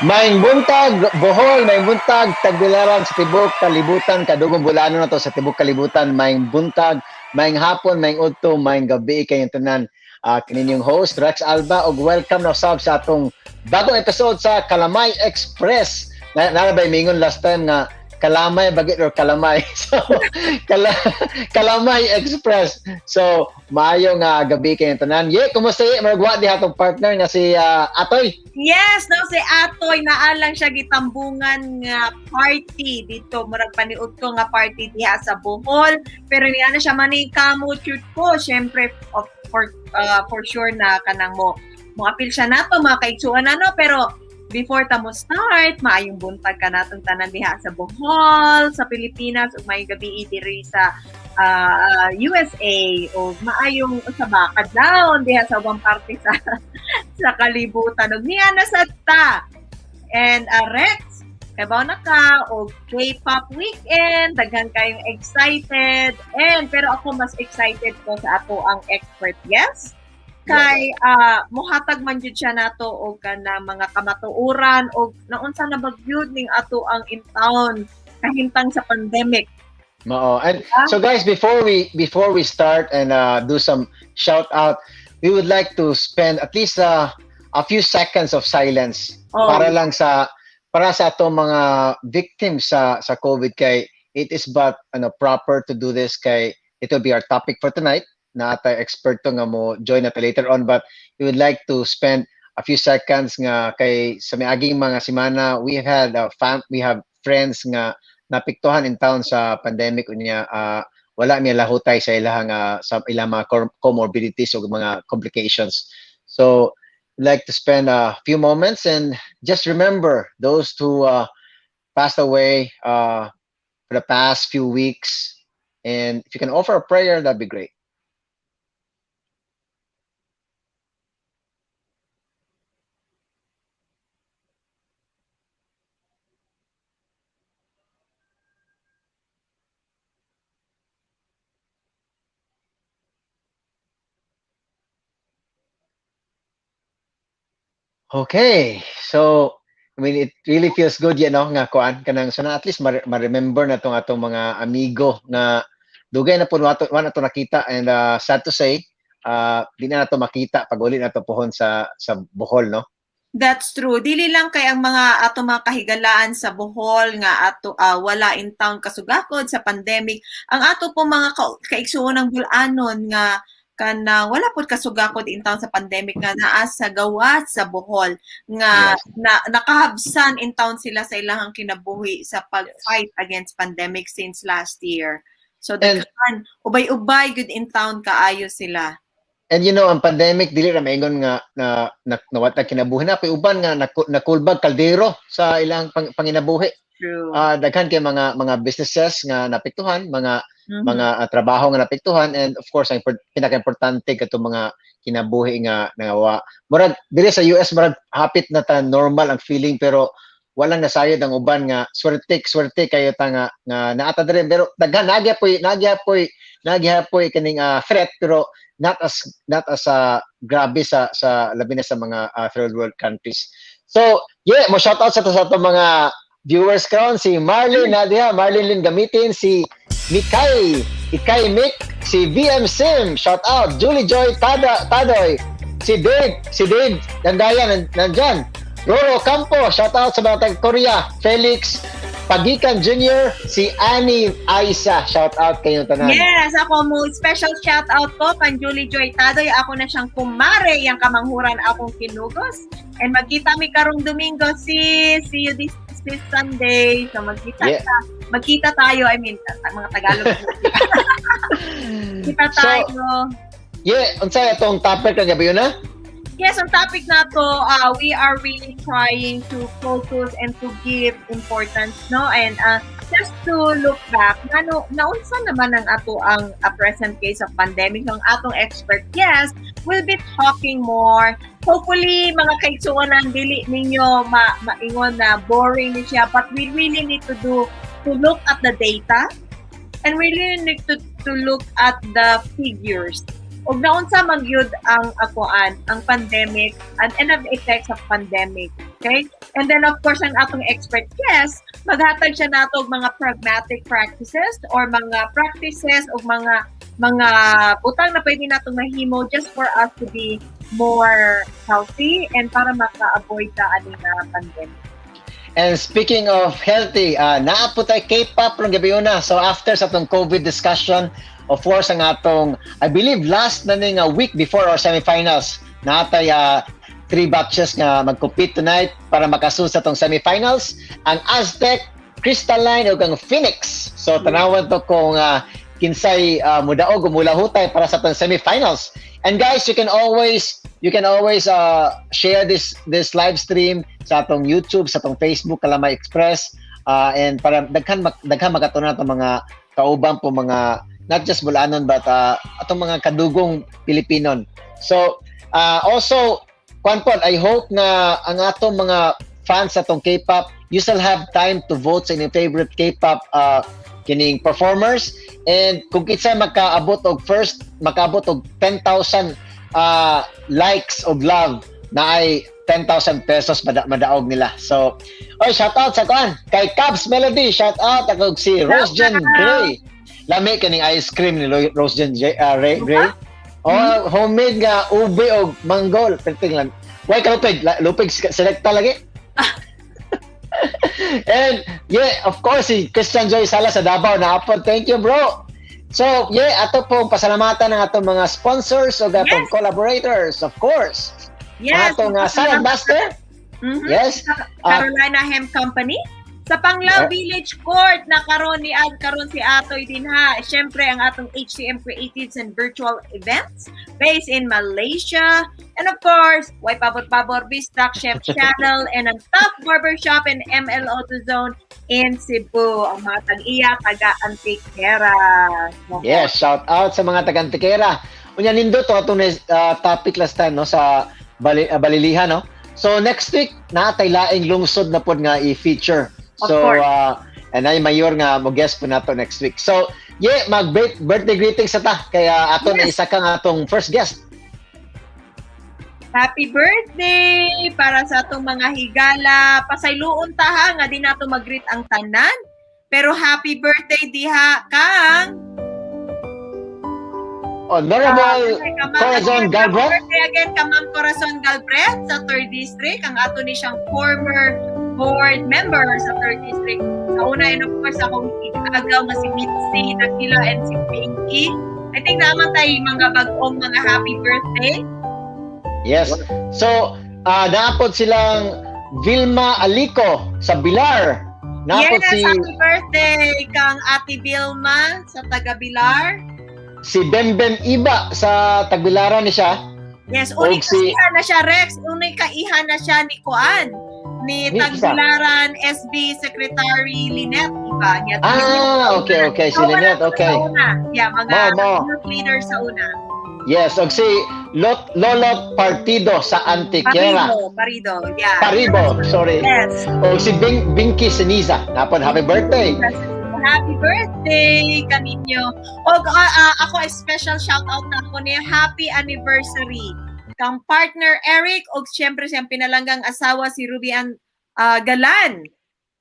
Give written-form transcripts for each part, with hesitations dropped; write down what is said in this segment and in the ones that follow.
Maing buntag, Bohol, maing buntag, tagbilaran sa tibok kalibutan, kadugong bulano na to sa tibok kalibutan, maing buntag, maing hapon, maing udto, maing gabi kayong tanan. Kaninyong host, Rex Alba, og welcome na usab sa atong bagong episode sa Kalamay Xpress. Narabay mingon last time nga Kalamay bagit or Kalamay. So Kalamay Xpress. So maayo nga gabi kayong tanan. Kumusta maragwa di atong partner nga si Atoy? Yes, no, si Atoy naalang siya gitambungan nga party dito. Murag paniud ko nga party diha sa Bohol. Pero niya na siya manikamo shoot ko. Syempre, for sure na kanang mo appeal siya nato, mga kaigsuan na, no? Pero before ta mo start, maayong buntag ka natong tanan diha sa Bohol, sa Pilipinas, ug may gabi diri sa USA, o maayong usaba kadlawon diha sa ubang parte sa sa kalibutan. Og niya na sa ta. And Rex, kabaw na ka, o KPop weekend, daghan kayong excited. Pero ako mas excited ko sa ato ang expert guest. Kay mohatag man jud siya nato og kana mga kamatuoran og naunsa na bagyud ning ato ang in town kahimtang sa pandemic. Mao. And so guys, before we start and do some shout out, we would like to spend at least a few seconds of silence para sa atong mga victims sa COVID, kay it is but proper to do this, kay it will be our topic for tonight na atay experto nga mo join natin later on, but we would like to spend a few seconds nga kay sa miaging mga semana we have friends nga napiktuhan in town sa pandemic unya. Wala mi lahutay sa ilang sa ilang mga comorbidities o mga complications. So we'd like to spend a few moments and just remember those who passed away for the past few weeks, and if you can offer a prayer, that'd be great. Okay, so I mean, it really feels good, nga kuan kanang sana at least ma-remember na tong atong mga amigo na dugay na po nato nakita, and sad to say, di na nato makita pag uli nato pohon sa Bohol, no? That's true. Dili lang kay ang mga ato mga kahigalaan sa Bohol nga ato wala in town kasugakod sa pandemic. Ang ato po mga kaigsuon ng bulanon nga kana wala pod kasugakod in town sa pandemic nga naa sa gawas sa Bohol nga nakahabsan in town sila sa ilahang kinabuhi sa pag-fight against pandemic since last year. So daghan ubay-ubay good in town kaayo sila. And ang pandemic dili ra maingon nga nawata kinabuhi na, kay uban nga nakulbag kaldero sa ilang panginabuhi. True. Daghan kay mga businesses nga napektuhan, mga trabaho nga napektuhan, and of course ang pinaka-importante kato mga kinabuhi nga nangawa. Murag diri sa US murag hapit na ta normal ang feeling, pero walang nasayod ang uban nga swerte kayo ta nga naata diri, pero daghan nagyapoy kaning threat, pero not as grabe sa labi na sa mga third world countries. So mo shout out sa mga viewers karon, si Marlene Nadia, Marlene Lin Gamitin, si Mikay Mick, si VM Sim, shout out, Julie Joy Tadoy, si Dave Dandayan nandyan, Roro Campo, shout out sa mga taga Korea, Felix Pagikan Jr., si Annie Aisa, shout out kayo tanan. Yes, ako mo special shout out ko kan Julie Joy Tadoy. Ako na siyang kumare yang kamanghuran akong kinugos. And magkita mi karong Domingo, see you this Sunday. So magkita tayo, I mean mga Tagalog. Kita tayo. So, unsay atong topic nga gabi na? Yes, ang topic na to, we are really trying to focus and to give importance, no? And just to look back, naunsa naman ang ato ang present case of pandemic ng atong expert guest will be talking more. Hopefully, mga kaigsuon ang dili ninyo maingon na boring ni siya, but we really need to look at the data, and we really need to look at the figures. ug naunsa man gyud ang akuan, ang pandemic and the effects of pandemic. Okay? And then of course ang atong expert guest, maghatag siya nato og mga pragmatic practices or mga practices o mga butang na pwede natong mahimo just for us to be more healthy and para maka-avoid sa aning pandemic. And speaking of healthy, naapot tayo K-pop ng gabi una. So after sa itong COVID discussion, of course, ang atong, I believe, last na ning week before our semifinals, naatay 3 batches nga mag-compete tonight para makasun sa itong semifinals. Ang Aztec, Crystalline, o ang Phoenix. So tanawan to kung kinsay mudaog o mulahutay para sa itong semifinals. And guys, you can always share this live stream sa atong YouTube, sa atong Facebook, KalamayXpress, and para daghan makatunan atong mga kauban po mga not just Bulanon but atong mga kadugong Pilipinon. So also Kwanpon, I hope na ang atong mga fans sa atong K-pop, you still have time to vote sa inyong favorite K-pop kining performers, and kung kitsa makaabot og 10,000 likes of love na ay 10,000 pesos madaog nila. So, shout out sa kuan kay Cubs Melody, shout out ako si Rosejen Gray. Lami kaning ice cream ni Rosejen Gray. Homemade nga ube og mango, perting lang. Why ka lupig selekta lagi? And yeah, of course, si Christian Joy Sala sa Davao na apod. Thank you, bro. So, yeah, ato pong pasalamatan ng atong mga sponsors o atong collaborators, of course. Yes. Atong Salad Master. Mm-hmm. Yes. Carolina Hemp Company. Sa Panglao Village Court na karon si Atoy din ha. Siyempre ang atong HCM Creatives and Virtual Events based in Malaysia. And of course, Way Pabor Bistock Chef Channel and ang Top Barbershop and ML Auto Zone in Cebu. Ang mga tag-iya, taga-Antiquera. Yes, shout out sa mga taga-Antiquera. Unya nindo to atong topic last time no sa Balilihan no. So next week natay laing lungsod na pod nga i-feature. So and ay mayor nga mo guest po nato next week. So yeah, birthday greetings sa ta kaya ato na isa kang atong first guest. Happy birthday para sa atong mga higala. Pasayloon ta ha nga di nato mag-greet ang tanan. Pero happy birthday diha kang Honorable Corazon Galbret. Happy birthday again ka Ma'am Corazon Galbret sa 3rd District. Ang ato ni siyang former board member sa 3rd District. Sa una, and of course, akong ikagaw na si Mitzi, Nakila, and si Pinky. I think naman tayo mga bagong mga happy birthday. Yes. So, naapod silang Vilma Alico sa Bilar. Naapod yes, happy birthday kang Ate Vilma sa taga Bilar. Si Bembem Iba sa Tagbilaran ni siya. Yes, unay kaihan na siya, Rex. Unay kaihan na siya ni Kuan. Ni Tagbilaran SB Secretary Lynette Iba. Okay. Si Lynette, okay. Sa una. Yeah, mga youth leaders sa una. Yes, og si Lolo Partido sa Antiquera. Parido, yeah. Paribo, sorry. Yes. Og si Binky Siniza. Napon, happy birthday. Happy birthday kaninyo. Og ako special shout out na ako niya. Happy anniversary kang partner Eric og siyempre siyang pinalanggang asawa si Rubian Galan.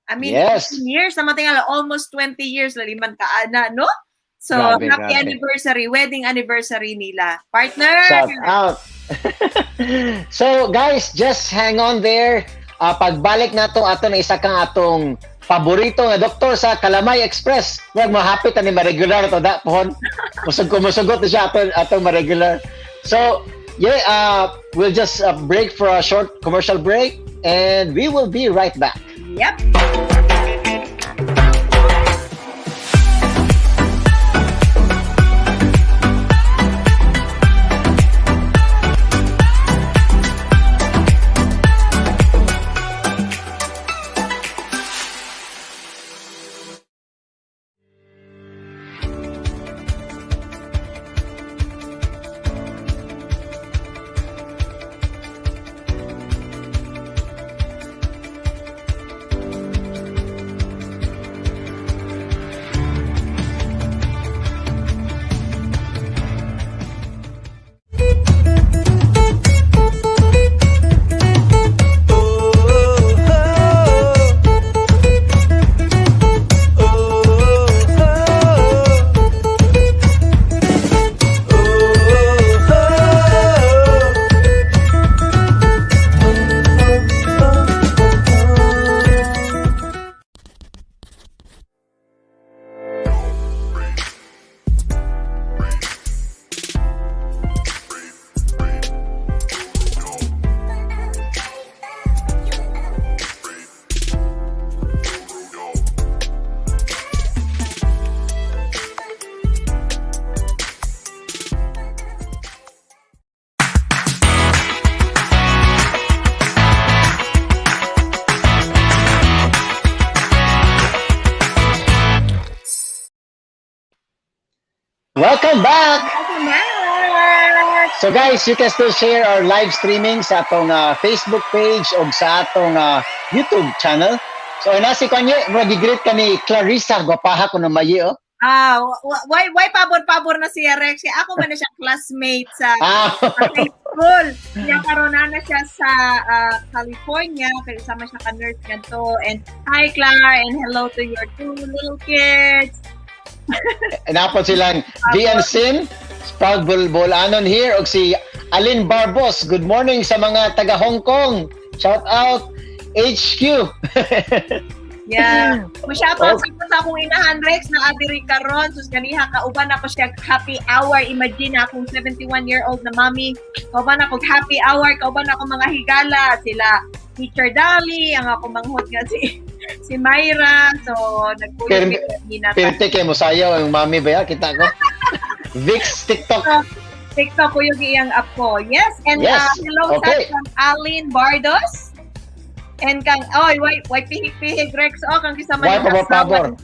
I mean, yes. 15 years naman tingala, almost 20 years laliman ka ana, no? So, happy anniversary, wedding anniversary nila. Partner! Shout out! So, guys, just hang on there. Pagbalik na to ato na isa kang atong paborito nga doktor sa KalamayXpress. Wag mo hapit ani ma-regular to da pohon. Musugot na siya atong ma-regular. So, yeah, we'll just break for a short commercial break and we will be right back. Yep. Welcome back! Welcome back! So guys, you can still share our live streaming sa atong Facebook page o sa atong YouTube channel. So nasi kanye, mag-greet ka ni Clarissa, gwapaha ko na mayi, oh. Why pabor na siya Rex? Ako man na siya classmate sa high Ah, school. Kaya karon na siya sa California, kaya sama siya ka nurse ganito. And hi Clara, and hello to your two little kids. napon silang Vian Sim, proud Bulanon here, o si Alin Barbos. Good morning sa mga taga Hong Kong. Shout out HQ. Yeah. Shoutout sa akong inahan Rex na adiri karon sus ganiha kauban ako siya happy hour. Imagine akong 71-year-old na mommy. Kauban ako happy hour, kauban ako mga higala sila Teacher Dali, ang ako manghod nga si Myra. So nagpuyo gina. Pirte kay mo sayaw ang mami ba ya? Kita ko. Vix TikTok. TikTok ko yung iyang app ko. Yes, and Yes. hello Okay. sa Alin Bardos. And kang, why pihig-pihig Rex, kang kisama Why ng pabor?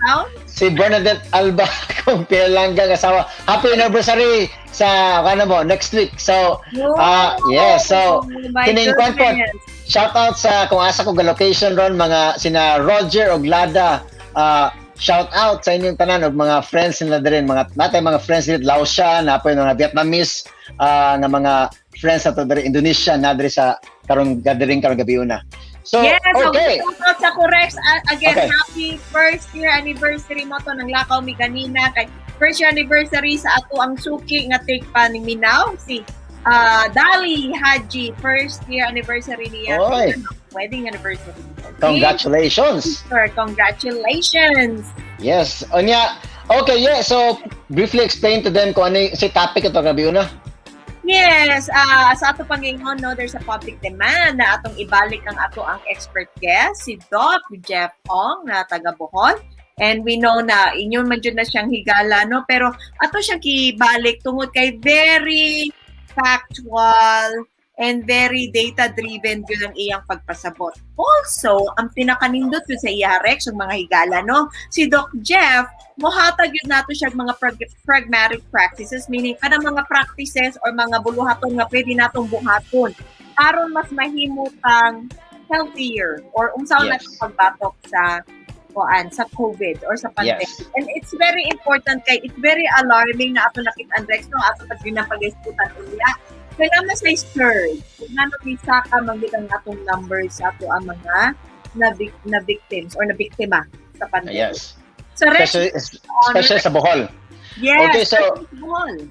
Si Bernadette Alba, kung pilanggang asawa. Happy anniversary sa, next week. So, yes. So, kining kwan po, shout out sa, kung asa ko ga-location ron, mga, sina Roger o Glada, shout out sa inyong tanan, o mga friends nila din, natay mga friends nila, Laosya, napoy mga Vietnamese, nga mga friends na to dari Indonesia, na dari sa, karong gathering karong gabi una. So, yes, okay. So shout out sa Correx. Again, Okay. happy first year anniversary mo to ng lakaw mi ganina. Kay first year anniversary sa ato ang suki nga take pa ni Minaw, si Dali Haji. First year anniversary niya. Oy. Wedding anniversary. Congratulations. Sir, congratulations. Yes. Onya. Okay, yeah. So, briefly explain to them kung ano si topic ito gabi una. Yes, sa ato pangingon, no, there's a public demand na atong ibalik ang ato ang expert guest, si Doc Jeff Ong na taga Bohol. And we know na inyon man jud na siyang higala, no, pero ato siyang kibalik tungod kay very factual and very data-driven yun ang iyang pagpasabot. Also, ang pinakanindot yun sa iya Rex, yung mga higala, no? Si Doc Jeff, mohatag yun nato siya mga pragmatic practices, meaning kada mga practices or mga buluhaton nga pwede natong buhaton aron mas mahimutang healthier or unsaon Yes. natin pagbatok sa COVID or sa pandemic. Yes. And it's very important kay it's very alarming na ato nakit-an Rex no ato pag ginapag-isputan unya. Kailangan sa third, kung nanong-isa ka magiging atong numbers ato ang mga na victims or na biktima sa pandemic. Yes. So, Rex, Especially sa Bohol. yes, Okay, so Bohol.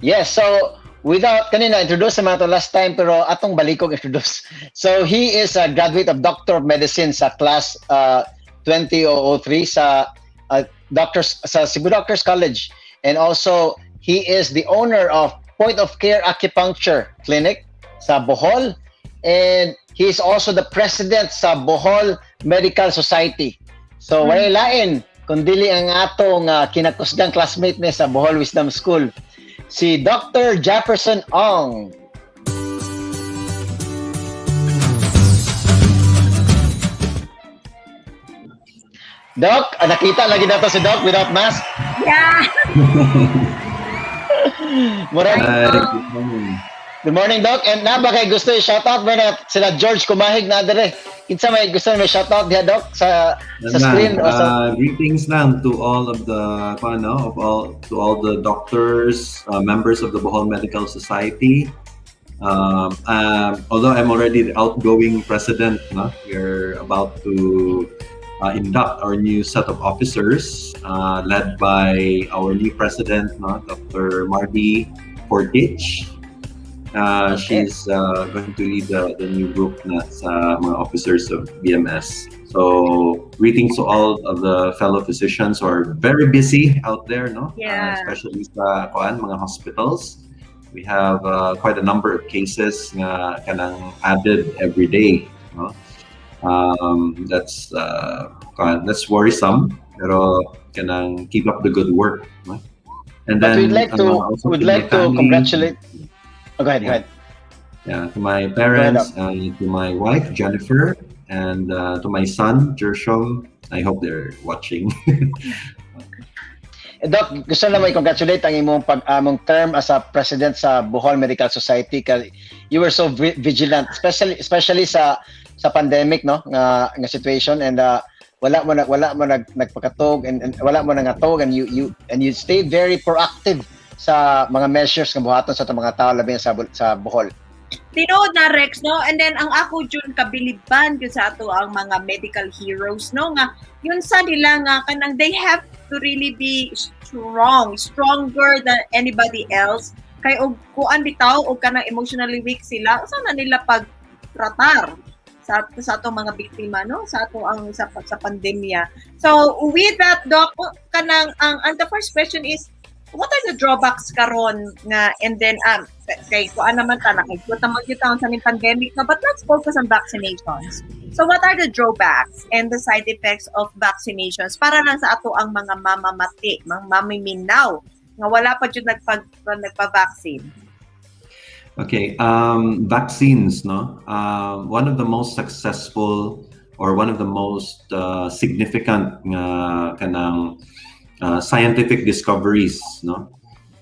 yes, so without kanina introduce sa mga to last time pero atong balikog introduce. So he is a graduate of Doctor of Medicine sa class 2003 sa doctors sa Cebu Doctors College, and also he is the owner of Point of Care Acupuncture Clinic sa Bohol, and he is also the president sa Bohol Medical Society. So wala lain kundi ang atong kinakusgang classmate niya sa Bohol Wisdom School, si Dr. Jefferson Ong. Doc, nakita lagi nato si Doc without mask. Yeah. Murag, Good morning. good morning, Doc. And naba kay gusto i-shoutout mo na sila George Kumahig na dire. Kinsa may gusto may shoutout diha, Doc, sa screen o sa Greetings lang to all of the to all the doctors, members of the Bohol Medical Society. Although I'm already the outgoing president, we're about to induct our new set of officers, led by our new president, Dr. Marty Portich. She's going to lead the new group na sa mga officers of BMS. So, greetings to all of the fellow physicians who are very busy out there, Yeah. especially sa mga hospitals. We have quite a number of cases na kanang added every day. That's worrisome, pero kanang keep up the good work. And But then we'd like to also we'd like my to family. congratulate. Oh, go ahead, go ahead. Yeah, to my parents, to my wife Jennifer, and to my son Jershom. I hope they're watching. Doc, gusto na mo i-congratulate ang imong pag-among term as a president sa Bohol Medical Society kay you were so vigilant, especially sa pandemic, no, nga situation, and wala mo nagpakatog, and wala mo nangatog, and you stayed very proactive sa mga measures nga buhaton sa mga tao labi sa Bohol. Tinood na Rex, no? And then ang ako jud kabiliban jud sa ato ang mga medical heroes, no, nga yun sa nila nga kanang they have to really be stronger than anybody else. Kay og kuan bitaw og kanang emotionally weak sila, usa na nila pagtratar sa ato mga biktima, no, sa ato ang sa pandemya. So with that, Doc, kanang ang the first question is, what are the drawbacks karon nga, and then kay kuan naman ta nakikita mo gyud sa ning pandemic na, but let's focus on vaccinations. So what are the drawbacks and the side effects of vaccinations para lang sa ato ang mga mamamati, mga mamiminaw nga wala pa jud nagpa-vaccine? Okay, vaccines, no? One of the most successful or one of the most significant kanang scientific discoveries, no,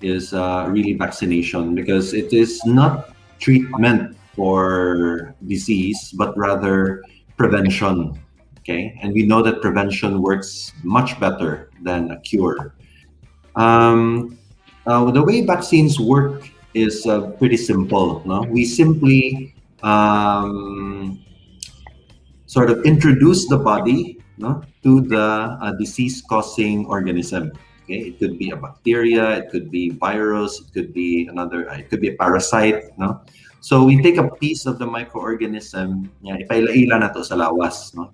is really vaccination, because it is not treatment for disease but rather prevention. Okay, and we know that prevention works much better than a cure. The way vaccines work is pretty simple, no? We simply sort of introduce the body, no, to the disease-causing organism. Okay, it could be a bacteria, it could be virus, it could be it could be a parasite, no. So we take a piece of the microorganism, ipaila-ila na to sa lawas, no.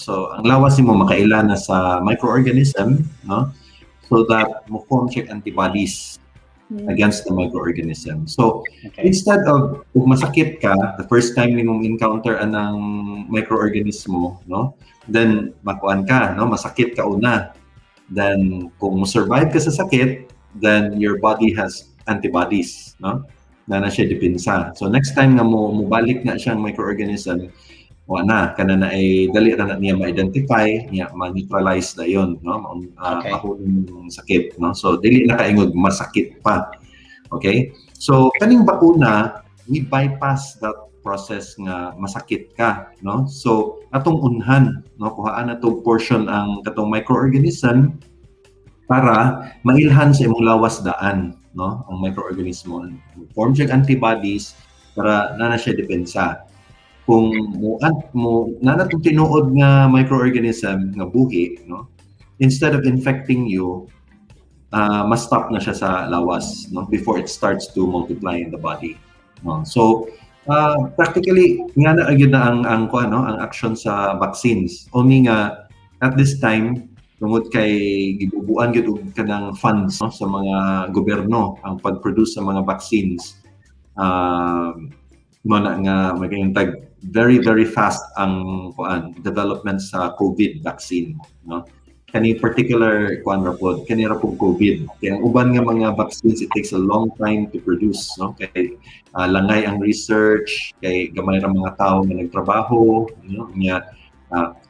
So ang lawas mo makaila na sa microorganism, no, so that mo form check antibodies against the microorganism. So instead of kung masakit ka the first time mo encounter anang microorganismo, no, then makuan ka, no, masakit ka una. Then kung survive ka sa sakit, then your body has antibodies, no, na siya depensa. So next time na mo balik na siyang microorganism, wala kana na ay dali na niya ma-identify, niya ma-neutralize na yon, no, mahulong yung sakit, no. So dili na kaingog masakit pa. Okay, so kaning bakuna, we bypass that process nga masakit ka, no. So atong unhan, no, kuhaan atong portion ang katong microorganism para mailhan sa imong lawas daan, no, ang microorganismo form siya antibodies para na siya depensa. Kung mo natong tinuod nga microorganism nga buhi, no, instead of infecting you, ma-stop na siya sa lawas, no, before it starts to multiply in the body, no. So practically nga na agad na ang action sa vaccines, only nga at this time tungod kay gibubuan gyud og kanang funds, no, sa mga gobyerno ang pag-produce sa mga vaccines, nga magayuntag very fast ang development sa COVID vaccine, no. Kani particular rapod kani ra pug COVID, kaya ang uban nga mga vaccines it takes a long time to produce, no, kay langay ang research, kay gamay ra mga tao nga nagtrabaho, no,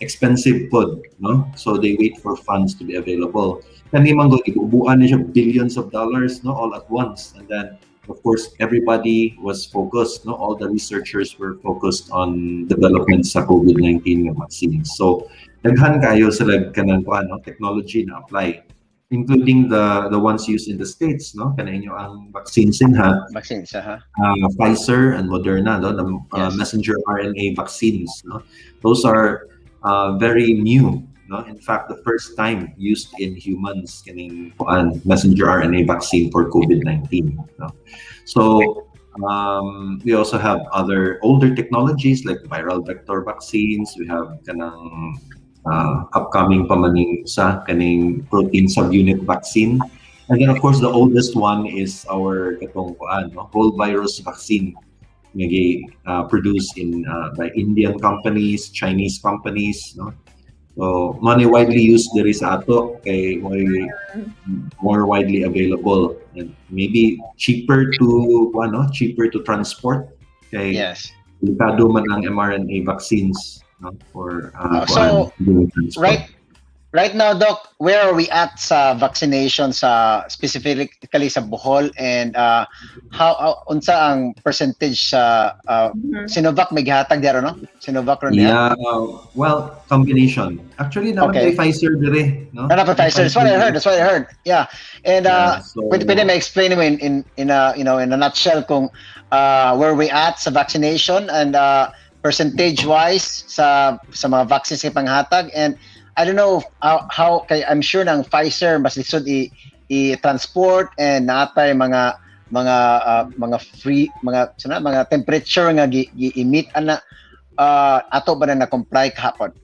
expensive pod, no, so they wait for funds to be available. Kani man go ibubuan na siya billions of dollars, no, all at once, and then of course everybody was focused, no, all the researchers were focused on development sa COVID-19 vaccine. So daghan kayo sila kanang technology na apply, including the ones used in the States, no, kana inyo ang vaccines Pfizer and Moderna, no, the messenger RNA vaccines, no, those are very new, no, in fact the first time used in humans kaning messenger RNA vaccine for COVID-19, no. So we also have other older technologies like viral vector vaccines. We have kanang upcoming pamaning sa kaning protein subunit vaccine, and then of course the oldest one is our katong whole virus vaccine produced by Indian companies, Chinese companies, no. So money widely used diri sa ato kay more widely available and maybe cheaper to transport kay delikado man ang mRNA vaccines, no, for so Right now, Doc, where are we at sa vaccination sa specifically sa Bohol, and how unsa ang percentage sa Sinovac may gihatag dero, no? Sinovac ron diha? Yeah, well, combination. Actually, naman Okay. kay Pfizer dire, no? Ano pa Pfizer? That's what I heard. That's what I heard. Yeah. And So, pwede ma-explain mo in a in a nutshell kung where we at sa vaccination, and percentage wise sa mga vaccines sa panghatag, and I don't know how kay I'm sure ng Pfizer mas lisod i-transport, and natay mga free mga temperature nga gi-emit ana ato ba na comply kahapon.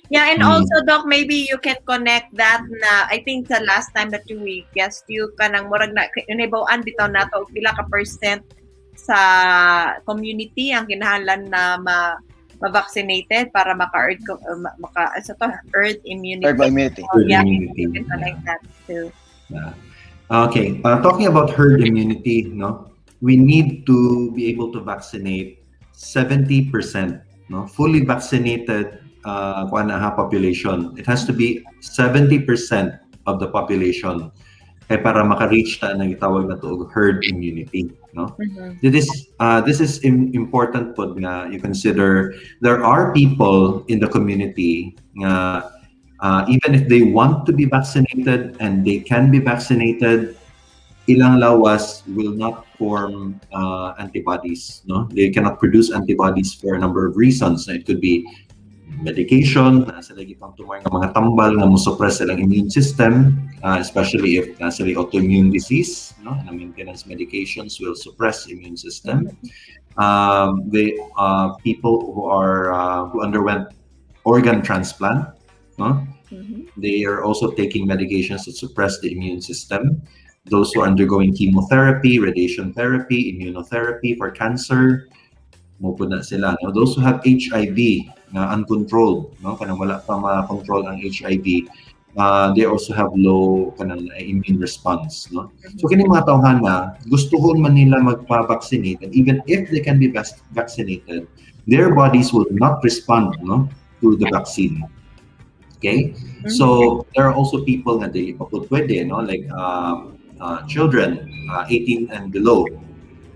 Yeah, and also, Doc, maybe you can connect that na, I think the last time that we guest you, kanang murag na, inibawaan bitaw nato, pila ka percent sa community ang kinahanglan na ma-vaccinated para maka-earth earth immunity. Herd immunity. Yeah, immunity. you can connect that too. Yeah. Okay, talking about herd immunity, no, we need to be able to vaccinate 70%, no, fully vaccinated population. It has to be 70% of the population kay para maka-reach ta ang gitawag na to herd immunity, no. This is important po nga you consider there are people in the community nga even if they want to be vaccinated and they can be vaccinated, ilang lawas will not form antibodies, no. They cannot produce antibodies for a number of reasons. It could be medication, nasa lagi pang tumor ng mga tambal nga mo-suppress silang immune system, especially if nasa autoimmune disease, no, and maintenance medications will suppress immune system. The people who underwent organ transplant, no, they are also taking medications to suppress the immune system. Those who are undergoing chemotherapy, radiation therapy, immunotherapy for cancer, mupod na sila, no? Those who have HIV na uncontrolled, no, kanang wala pa ma-control ang HIV, they also have low kanang immune response, no. So kini mga tawhan na gustuhon man nila magpa-vaccinate, and even if they can be vaccinated, their bodies will not respond, no, to the vaccine. Okay, so there are also people na they pwede, no, like children 18 and below.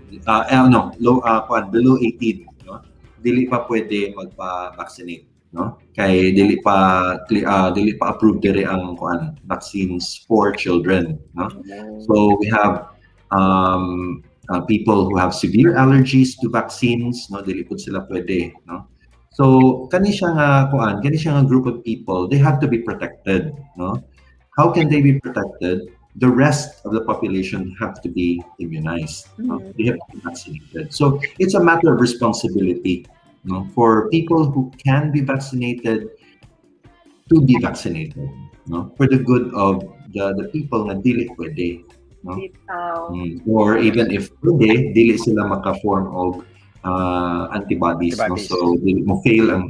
Below 18, no, dili pa pwede magpa-vaccinate, no, kay dili pa approved dire ang vaccines for children, no. So we have people who have severe allergies to vaccines, no, dili pud sila pwede, no. So kani siya nga group of people, they have to be protected, no. How can they be protected? The rest of the population have to be immunized. No? They have to be vaccinated. So it's a matter of responsibility, no, for people who can be vaccinated to be vaccinated, no, for the good of the people na dili pwede, no. Or even if pwede, dili sila maka-form of antibodies, no? So dili mo fail ang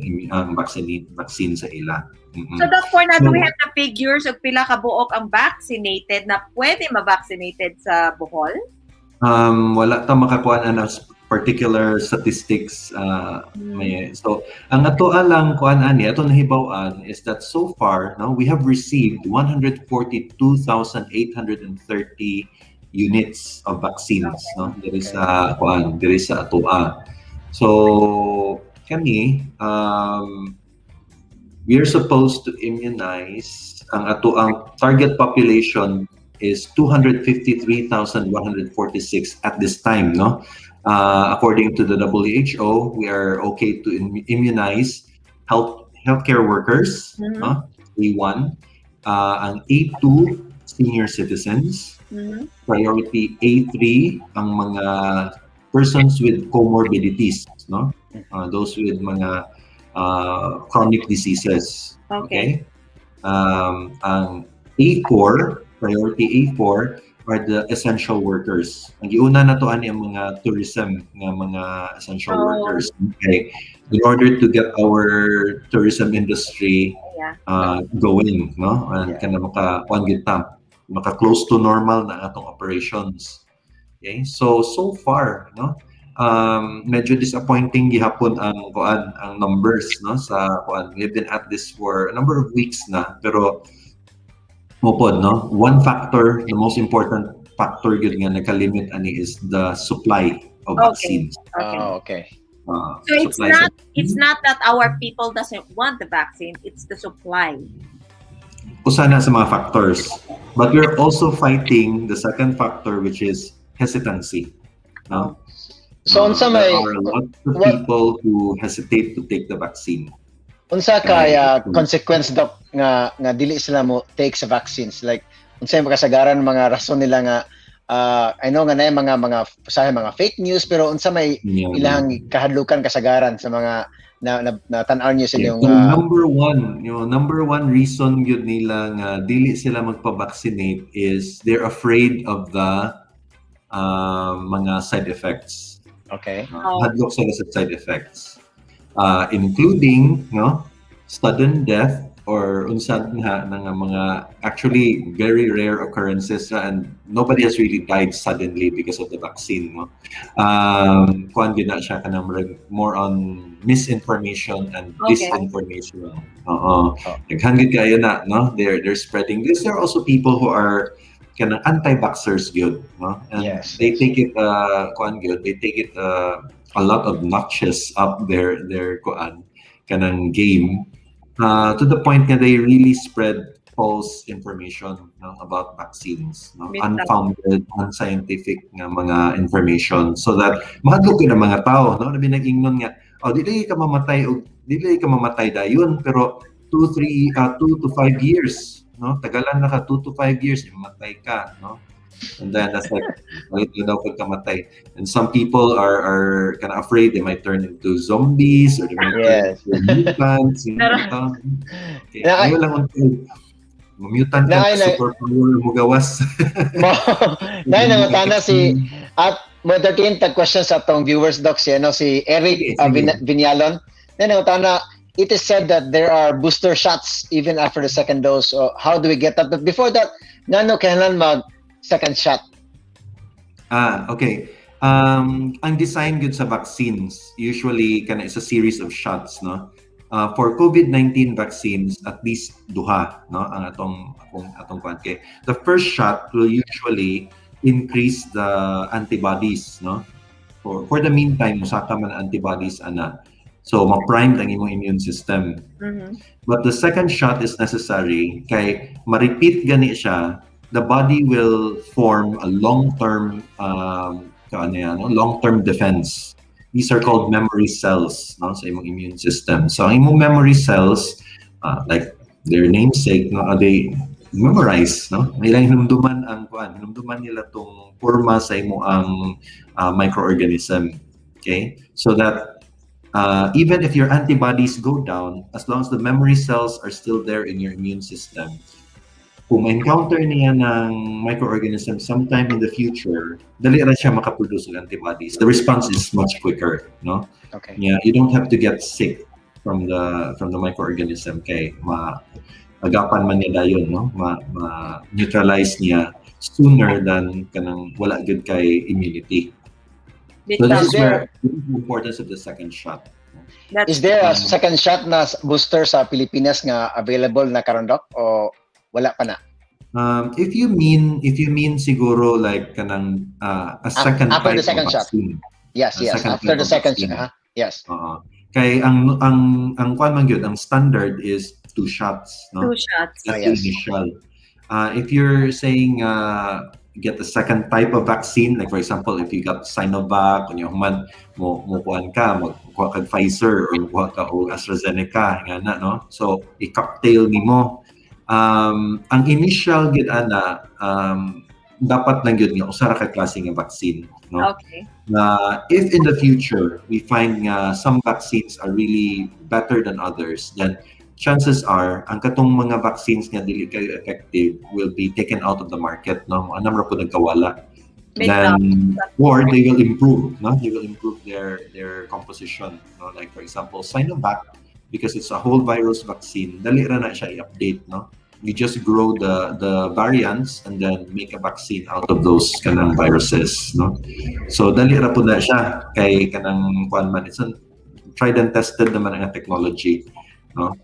vaccine sa ila. So, Doc, do we have the figures of pila ka buok ang vaccinated na pwede ma-vaccinated sa Bohol? Wala ta makakuha na particular statistics. So, ang ato lang ato nahibaw-an is that so far, no, we have received 142,830 units of vaccines, no, there is atoa. So kami we are supposed to immunize ang target population is 253,146 at this time, no. According to the WHO, we are okay to immunize healthcare workers, no? A1, ang A2 senior citizens, priority A3 ang mga persons with comorbidities, no, those with mga chronic diseases. Okay. Ang A4, priority A4 are the essential workers. Ang giuna na to ani ang mga tourism nga mga essential workers. Okay. In order to get our tourism industry going, no, and kana maka close to normal na atong operations. Okay. So far, no, medyo disappointing gihapon ang numbers, no, sa kuan. We've been at this for a number of weeks na, pero mopod, no, one factor, the most important factor yun nga nakalimit ani is the supply of vaccines. Okay. Oh, okay. So it's not that our people doesn't want the vaccine, it's the supply. Usa na sa mga factors, but we're also fighting the second factor, which is hesitancy. No? So unsa may there are a lot of people who hesitate to take the vaccine. Unsa kaya consequence dok nga dili sila mo take sa vaccines, like unsay makasagaran mga rason nila nga I know nga na mga fake news, pero unsa may ilang kahadlukan kasagaran sa mga na tan-aw niyo sa inyong number one reason yun nila nga dili sila magpa-vaccinate is they're afraid of the mga side effects. Okay. Hadlok sila sa side effects. Including, no, sudden death or unsad nga mga actually very rare occurrences, and nobody has really died suddenly because of the vaccine, no. Kuan gina siya kanang more on misinformation and disinformation. Naghangit kayo na, no, they're spreading this. There are also people who are kanang anti-vaxxers good, no, and they take it kuan good, they take it a lot of notches up their kuan kanang game, to the point that they really spread false information, no, about vaccines, no, unfounded, unscientific nga mga information, so that mahadlok na mga tao, no, nabi nag-ingnon nga dili ka mamatay dayon, pero 2 to 5 years, no, tagalan na ka 2 to 5 years mamatay ka, no. And then that's like, daw pagkamatay. And some people are kind of afraid they might turn into zombies or they might turn into mutants. Okay. Ayaw lang until mutant ka, superpower mo gawas. Dahil nangatana si at mo-entertain tag question sa atong viewers, Doc, si Eric Vinyalon. Then nangatana, it is said that there are booster shots even after the second dose. So how do we get that? But before that, ngano kailangan mag second shot? Okay. Ang design good sa vaccines usually is a series of shots, no. For COVID-19 vaccines, at least duha, no, ang atong kwanke. The first shot will usually increase the antibodies, no. For the meantime, musaka man antibodies ana. So ma-prime ang imong immune system. But the second shot is necessary kay ma-repeat gani siya. The body will form a long-term long-term defense. These are called memory cells, no, sa imong immune system. So ang imong memory cells, like their namesake, no, they memorize, no. Ilang hinumduman nila tong porma sa imo ang microorganism. Okay? So that even if your antibodies go down, as long as the memory cells are still there in your immune system, kung ma-encounter niya ng microorganism sometime in the future, dali ra siya makaproduce ng antibodies. The response is much quicker, no? Okay. Yeah, you don't have to get sick from the microorganism kay agapan man niya dayon, no? Ma-neutralize niya sooner than kanang wala good kay immunity. So this is where the importance of the second shot. Is there a second shot na booster sa Pilipinas nga available na karon, Doc, o wala pa na? If you mean siguro like kanang a second after the second shot. Yes, after the second shot. Yes. Kay ang kuan man gyud, ang standard is 2 shots, no? 2 shots. That's the initial. If you're saying get the second type of vaccine, like for example, if you got Sinovac, kunya human mo kuan ka, magkuha ka Pfizer or magkuha ka o AstraZeneca ngana, no? So i-cocktail nimo. Ang initial gid ana dapat lang yun nga usa ra ka klase nga vaccine, no. Okay. If in the future we find some vaccines are really better than others, then chances are ang katong mga vaccines nga dili kayo effective will be taken out of the market, no. Ang number po nagkawala. Then or they will improve, no. They will improve their composition, no. Like for example, Sinovac, because it's a whole virus vaccine, dali ra na siya i-update, no. You just grow the variants and then make a vaccine out of those kanang viruses, no? So dali ra pud na siya kay kanang kuan man, it's tried and tested naman ang technology, no?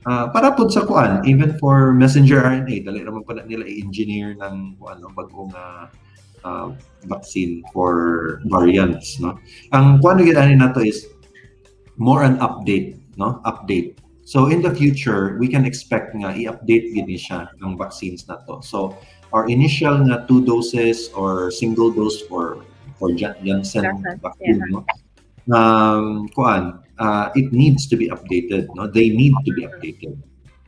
Para pud sa kuan, even for messenger RNA, dali ra man pala nila i-engineer ng kuan no, bagong vaccine for variants, no? Ang kuan gyud ani nato is more an update, no? Update. So in the future, we can expect nga i-update gid siya ng vaccines na to. So our initial nga 2 doses or single dose for Janssen vaccine, no? It needs to be updated, no? They need to be updated.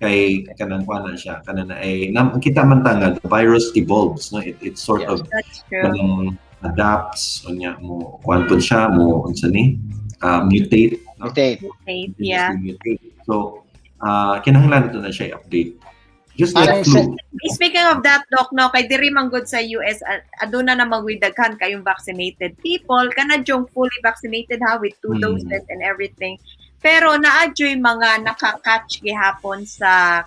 Kay kanang kuan na siya, kanang ay kita man tanga, the virus evolves, no? It sort of adapts unya mo kuan pud siya mo unsa ni mutate, no? Mutate, yeah. Mutate. So, kinahanglan ito na siya i-update. Just like flu. Speaking of that, Doc, no, kay diri man good sa US, aduna na magwidaghan kayong vaccinated people, kanadjong fully vaccinated ha, with 2 doses and everything. Pero naadyoy mga nakaka-catch gihapon sa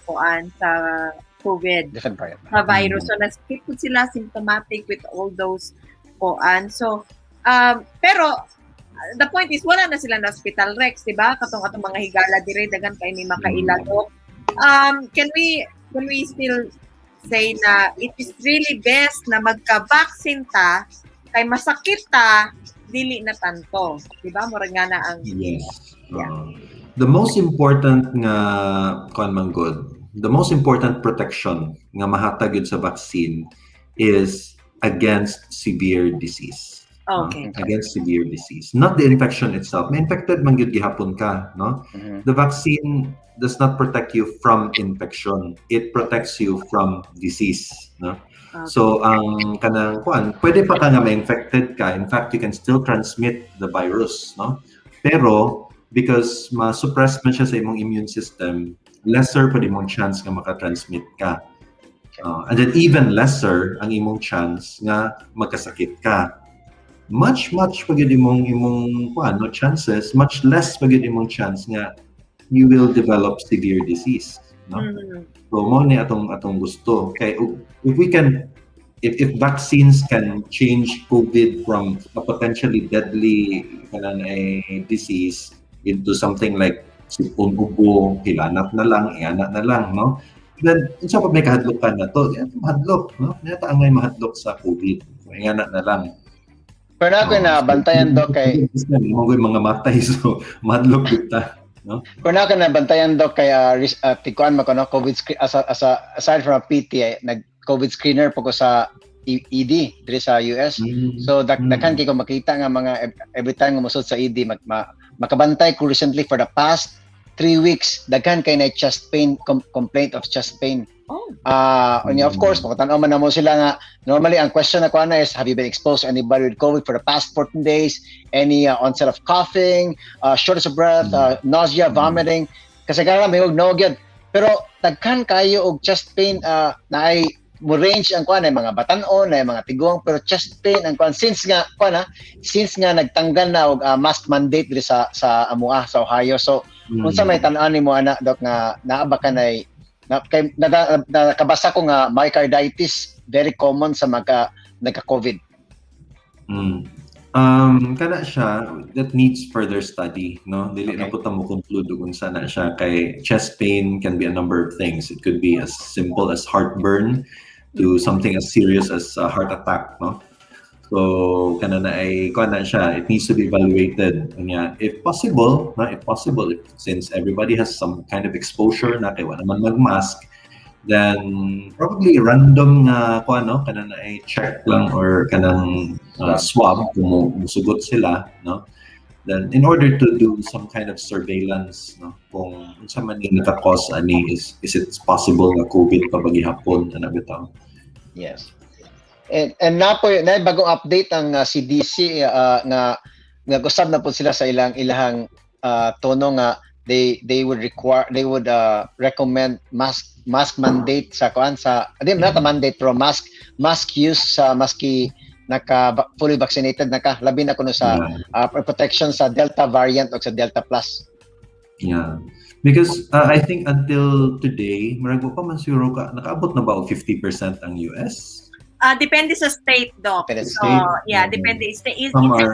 COVID. Different variant. Sa virus. So, naskip sila symptomatic with all those So, pero, the point is, wala na sila na hospital Rex, di ba? Katong mga higala dire, dagan kay ni makailadok. Can we still say na it is really best na magka-vaccine ta, kay masakit ta, dili na tanto. Di ba? Murag nga na ang... Yes. Yeah. The most important nga, the most important protection nga mahatag yun sa vaccine is against severe disease. Okay. Against severe disease, not the infection itself. May infected man gyud gihapon ka, no? The vaccine does not protect you from infection. It protects you from disease, no? Okay. So ang kanang kuan, pwede pa ka nga ma-infected ka. In fact, you can still transmit the virus, no? Pero because ma-suppress man siya sa imong immune system, lesser pa din mong chance nga maka-transmit ka. And then even lesser ang imong chance nga magkasakit ka. Much pagid imong chances, much less pagid imong chance nga you will develop severe disease, no? So mo ni atong gusto kay if vaccines can change COVID from a potentially deadly disease into something like sipon ubo, hilanat na lang, ianat na lang, no? Then unsa pa may kahadlok ka na to? Mahadlok, no? Nata angay mahadlok sa COVID, ianat na lang. Pero ako na bantayan Doc kay mga matay, so madlok kita, no? Pero ako na bantayan Doc kay tikuan mako no COVID aside from a PT nag COVID screener po ko sa ED diri sa US. So daghan kay ko makita nga mga every time nga musod sa ED makabantay ko recently for the past 3 weeks daghan kay na chest pain complaint of chest pain. Of course, makatanaw man na mo sila nga normally ang question na ko na is have you been exposed to anybody with COVID for the past 14 days? Any onset of coughing, shortness of breath, nausea, vomiting? Kasi kaya may og no gyud. Pero daghan kayo og chest pain na ay mo range ang kuan ay mga batan-on ay mga tiguang pero chest pain ang kuan since nga nagtanggal na og mask mandate diri sa amuha sa Ohio. So unsa may tan-an nimo ana Doc nga naa ba kanay nakabasa ko nga myocarditis very common sa nagka-COVID. Kana siya that needs further study, no? Dili na po ta mo conclude kung sana siya kay chest pain can be a number of things. It could be as simple as heartburn to something as serious as a heart attack, no? So kana na ay kana siya, it needs to be evaluated. If possible, since everybody has some kind of exposure na kay wala man mag-mask, then probably random nga kana na ay check lang or kanang swab kung musugot sila, no? Then in order to do some kind of surveillance, no, kung unsa man ni naka-cause ani is it possible nga COVID pa bagihapon ana bitaw. Yes. And na bagong update ang CDC nga usab na po sila sa ilahang tono nga they would recommend mask mandate sa mandate pero mask use sa maski fully vaccinated labi na kuno sa protection sa Delta variant o sa Delta Plus. Yeah. Because I think until today, marag mo pa man siguro ka, nakaabot na ba o 50% ang US? Depende sa state, Doc. Depende sa So, state. yeah, depende.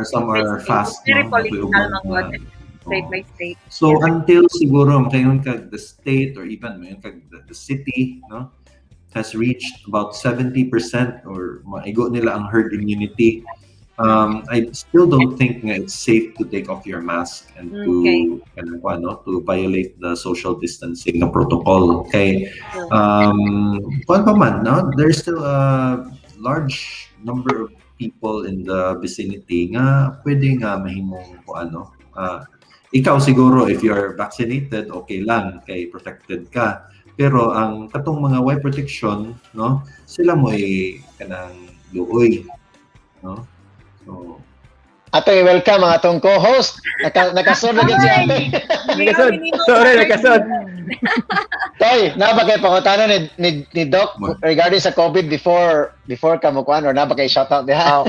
Some are fast, very no? political Matuubang mga state by state. So until siguro makayon kag the state or even mayon kag the city, no, has reached about 70% or maigo nila ang herd immunity. I still don't think nga it's safe to take off your mask and to to violate the social distancing na protocol. Okay. Kuan pa man, no? There's still a large number of people in the vicinity nga pwede nga mahimong ikaw siguro if you're vaccinated okay lang kay protected ka. Pero ang katong mga Y protection, no, sila mo ay kanang luoy, no? So, Atoy, welcome ang atong co-host. Nakasod na si Ate. Nakasod. Sorry, nakasod. Toy, naba kay pangutanon ni Doc regarding sa COVID before ka mo kuan or naba kay shoutout diha.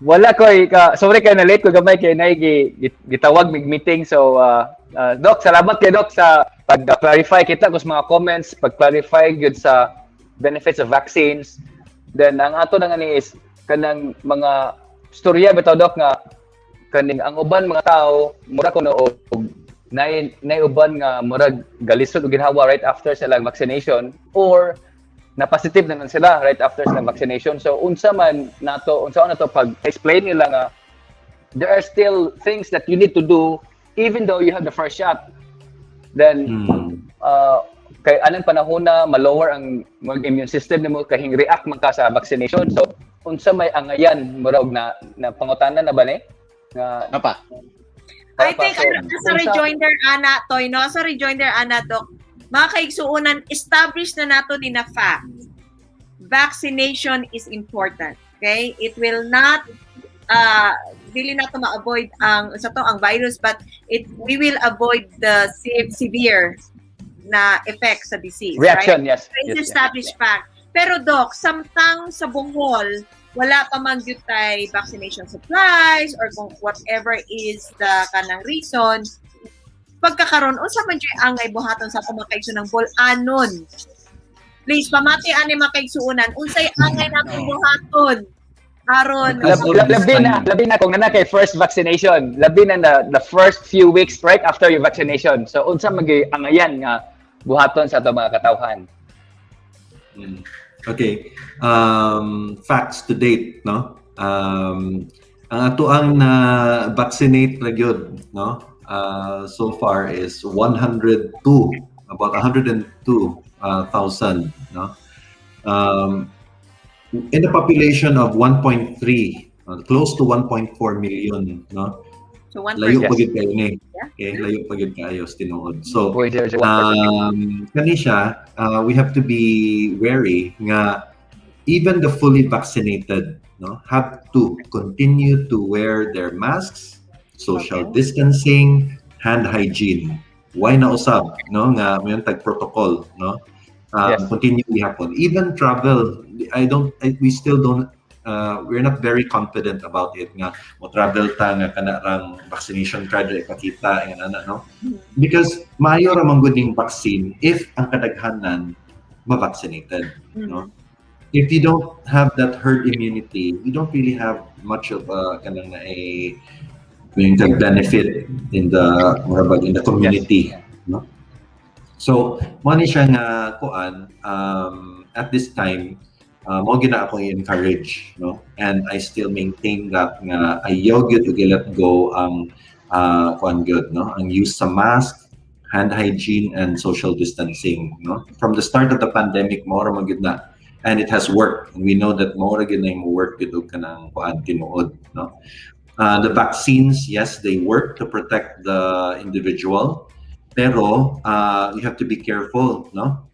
Wala ko sorry kay na late ko gamay kay nay gitawag mig meeting. So Doc, salamat kay Doc sa pag-clarify kita kus mga comments, pag-clarify gyud sa benefits of vaccines. Then ang ato na nga ni is kanang mga storya bitaw Doc nga kaning ang uban mga tao mura ko og nay uban nga murag galisod og ginhawa right after silang vaccination or na positive naman sila right after silang vaccination. So unsa man nato pag explain nila nga there are still things that you need to do even though you have the first shot. Then kay anang panahon na ma-lower ang immune system nimo kay react man ka sa vaccination. So unsa may angayan murag na pangutanan na ba ni? Nga Apa. I think sa rejoinder ana Toy, no? Sa rejoinder ana Doc, mga kaigsuunan, establish na nato ni na fact. Vaccination is important. Okay? It will not dili nato ma-avoid ang virus but we will avoid the severe na effects sa disease. reaction, right? yes. It's established fact. Pero Doc, samtang sa BOHOL, wala pa man gyud tay vaccination supplies or kung whatever is the kanang reason, pagkakaroon unsa man gyud ang buhaton sa pamakaigsuon ng BOHOL anon. Please pamati ani makaigsuonan unsay angay naton buhaton aron labi na kung nana kay first vaccination, labi na the first few weeks right after your vaccination. So unsa man gyud angayan nga buhaton sa ato mga katawhan. Okay. Facts to date, no? Ang ato ang na vaccinate ra gyud, no? So far is 102, about 102,000, no? In a population of 1.3, close to 1.4 million, no? So 1%. Layo pa gyud kayo ni. Okay, layo pa gyud kayo tinuod. So kani siya, we have to be wary nga even the fully vaccinated, no, have to continue to wear their masks, social distancing, hand hygiene. Why na usab, no, nga mayon tag protocol, no? Continue gihapon. Even travel, we still don't we're not very confident about it nga mo travel ta nga kana rang vaccination card ipakita nga no, because maayo ra man gud ning vaccine if ang kadaghanan ma-vaccinated, no. If you don't have that herd immunity, you don't really have much of kanang na benefit in the community, no. So mo ni siya nga kuan at this time mo gina ako i-encourage, no, and I still maintain that nga ayaw gyud to let go ang kuan gyud, no, ang use sa mask, hand hygiene and social distancing, no. From the start of the pandemic mo ra man gyud na, and it has worked, and we know that mo ra gyud na mo work gyud og kanang kuan tinuod, no. The vaccines, yes, they work to protect the individual, pero you have to be careful, no.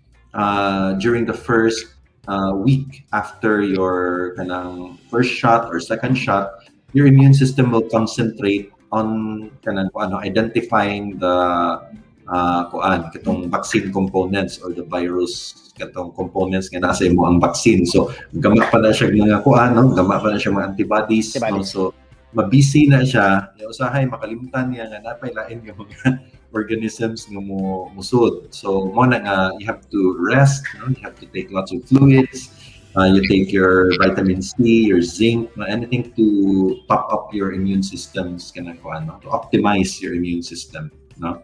During the first week after your kanang first shot or second shot, your immune system will concentrate on kanang identifying the katong vaccine components or the virus katong components nga nasa imo ang vaccine. So gama pa na siya mga no, gama pa na siya mga antibodies. No? So mabisi na siya, usahay makalimutan niya nga napay lain yung mga organisms nga musud. So mo na nga you have to rest, you have to take lots of fluids. You take your vitamin C, your zinc, anything to pop up your immune systems, to optimize your immune system. No?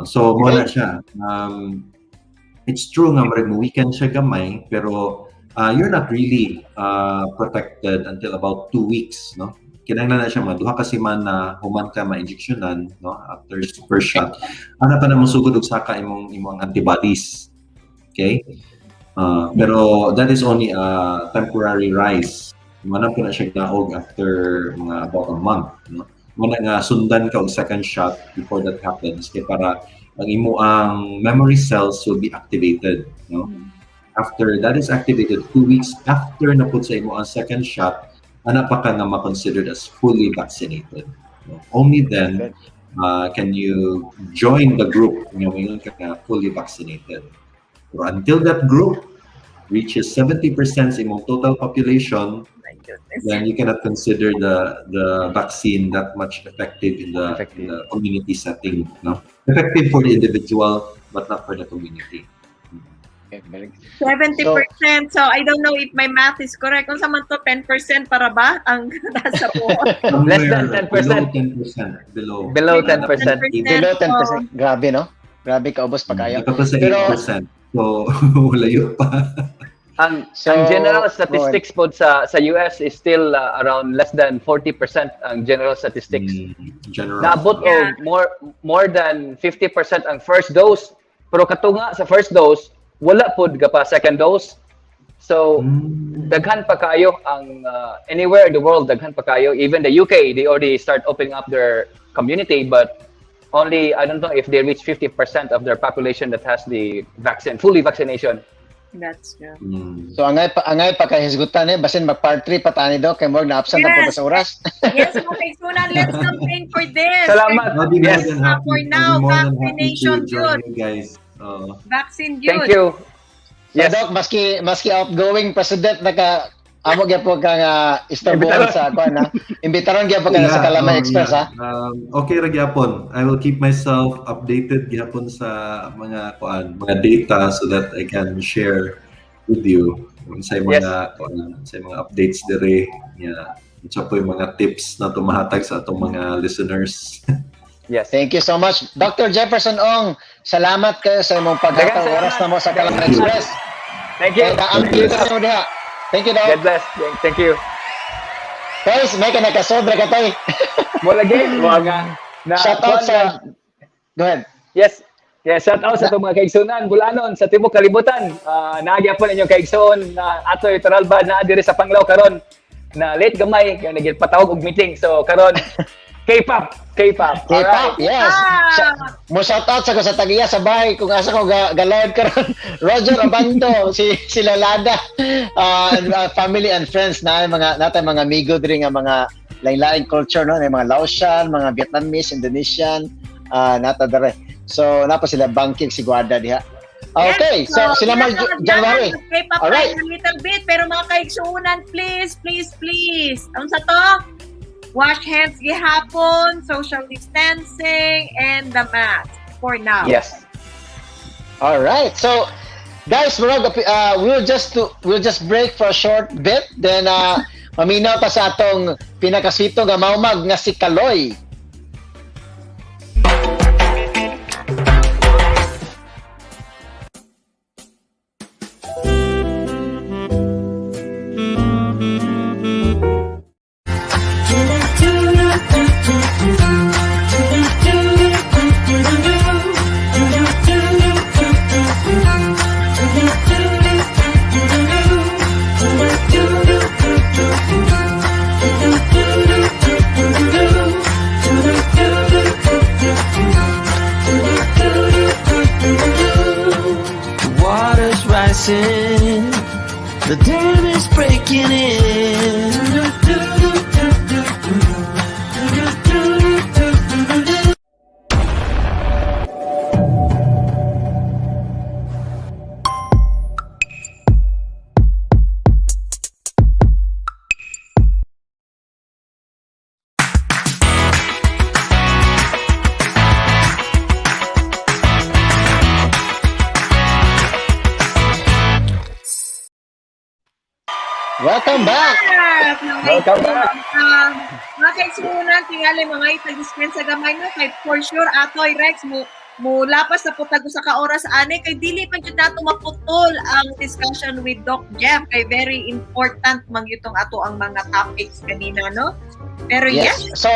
So, mo na siya. It's true nga, weekend siya gamay, pero you're not really protected until about 2 weeks. No? Kinahanglan na siya, duha ka siman na human ka ma-injectionan, no? After first shot. Ano pa na masugod og saka imong antibodies. Okay? Pero that is only a temporary rise. Manam ko na siya naog after about a month. No? Muna nga sundan ka og second shot before that happens. Kaya para ang memory cells will be activated. No? After that is activated, 2 weeks after na put sa imo ang second shot, ana pa ka na ma-considered as fully vaccinated. No? Only then can you join the group ngayon ka na fully vaccinated. So until that group reaches 70% in total population, then you cannot consider the vaccine that much effective in the community setting. No? Effective for the individual, but not for the community. 70%. So I don't know if my math is correct. Kung sa man to 10% para ba ang nasa buhol? Less than 10%. Below 10%. Below 10%. Grabe, no? Grabe, kaubos pa kayo. Ito pa sa 8%. So, wala yun pa. Ang general statistics po sa US is still around less than 40% ang general statistics. Naabot more than 50% ang first dose. Pero katunga sa first dose, wala po pa second dose. So, daghan pa kayo ang anywhere in the world, daghan pa kayo. Even the UK, they already start opening up their community, but only, I don't know if they reach 50% of their population that has the vaccine, fully vaccination. That's true. So angay pa kay hisgutan basin mag part 3 pa tani daw kay more na absent na po sa oras. Yes, okay, so now let's campaign for this. Salamat. Yes. For now, vaccination good. Guys. Vaccine good. Thank you. Yes, so, Doc, maski outgoing president amo gyud po kang Istanbul sa kuan na. Imbitaron gyud po ka sa KalamayXpress ha. Okay ra gyapon. I will keep myself updated gyapon sa mga data so that I can share with you sa mga sa mga updates dire nya. Ito po yung mga tips na tumahatag sa atong mga listeners. Yes. Thank you so much. Dr. Jefferson Ong, salamat kayo sa imong paghatag oras na mo sa KalamayXpress. Thank you. Thank you, Doc. God bless. Thank you. Guys, may ka nakasobra ka tayo. Mula game. Shout out sa... Go ahead. Yes. Shout out sa itong mga kaigsunan, Bulanon, sa Timog Kalibutan. Naagya po ninyong kaigsoon na ato Toralba na adire sa Panglao karon na late gamay, kaya nagpatawag og meeting. So karon KPop. KPop, yes. Mo shout out sa ko sa tagiya sa bahay kung asa ko galawad karon. Roger Abanto, si Lalada, family and friends na natay mga amigo diri nga mga lain-laing culture no, mga Laotian, mga Vietnamese, Indonesian, nata dere. So napa sila banking si Guarda diha. Okay, so sila mag January. All right. A little bit pero mga kaigsunan, please. Ang sa to? Wash hands gihapon, social distancing, and the mask for now. Yes. All right. So, guys, we'll just break for a short bit. Then, maminaw ta sa atong pinakaswito nga maumag nga si Kaloy. Welcome back. Welcome back. Mga kaigsuunan, tingali mga itag-dispense sa gamay no, kay for sure, Atoy Rex, mo lapas na putag sa ka-oras ani kay dili pa jud nato maputol ang discussion with Doc Jeff kay very important mangyutong ato ang mga topics kanina no. Pero yes. So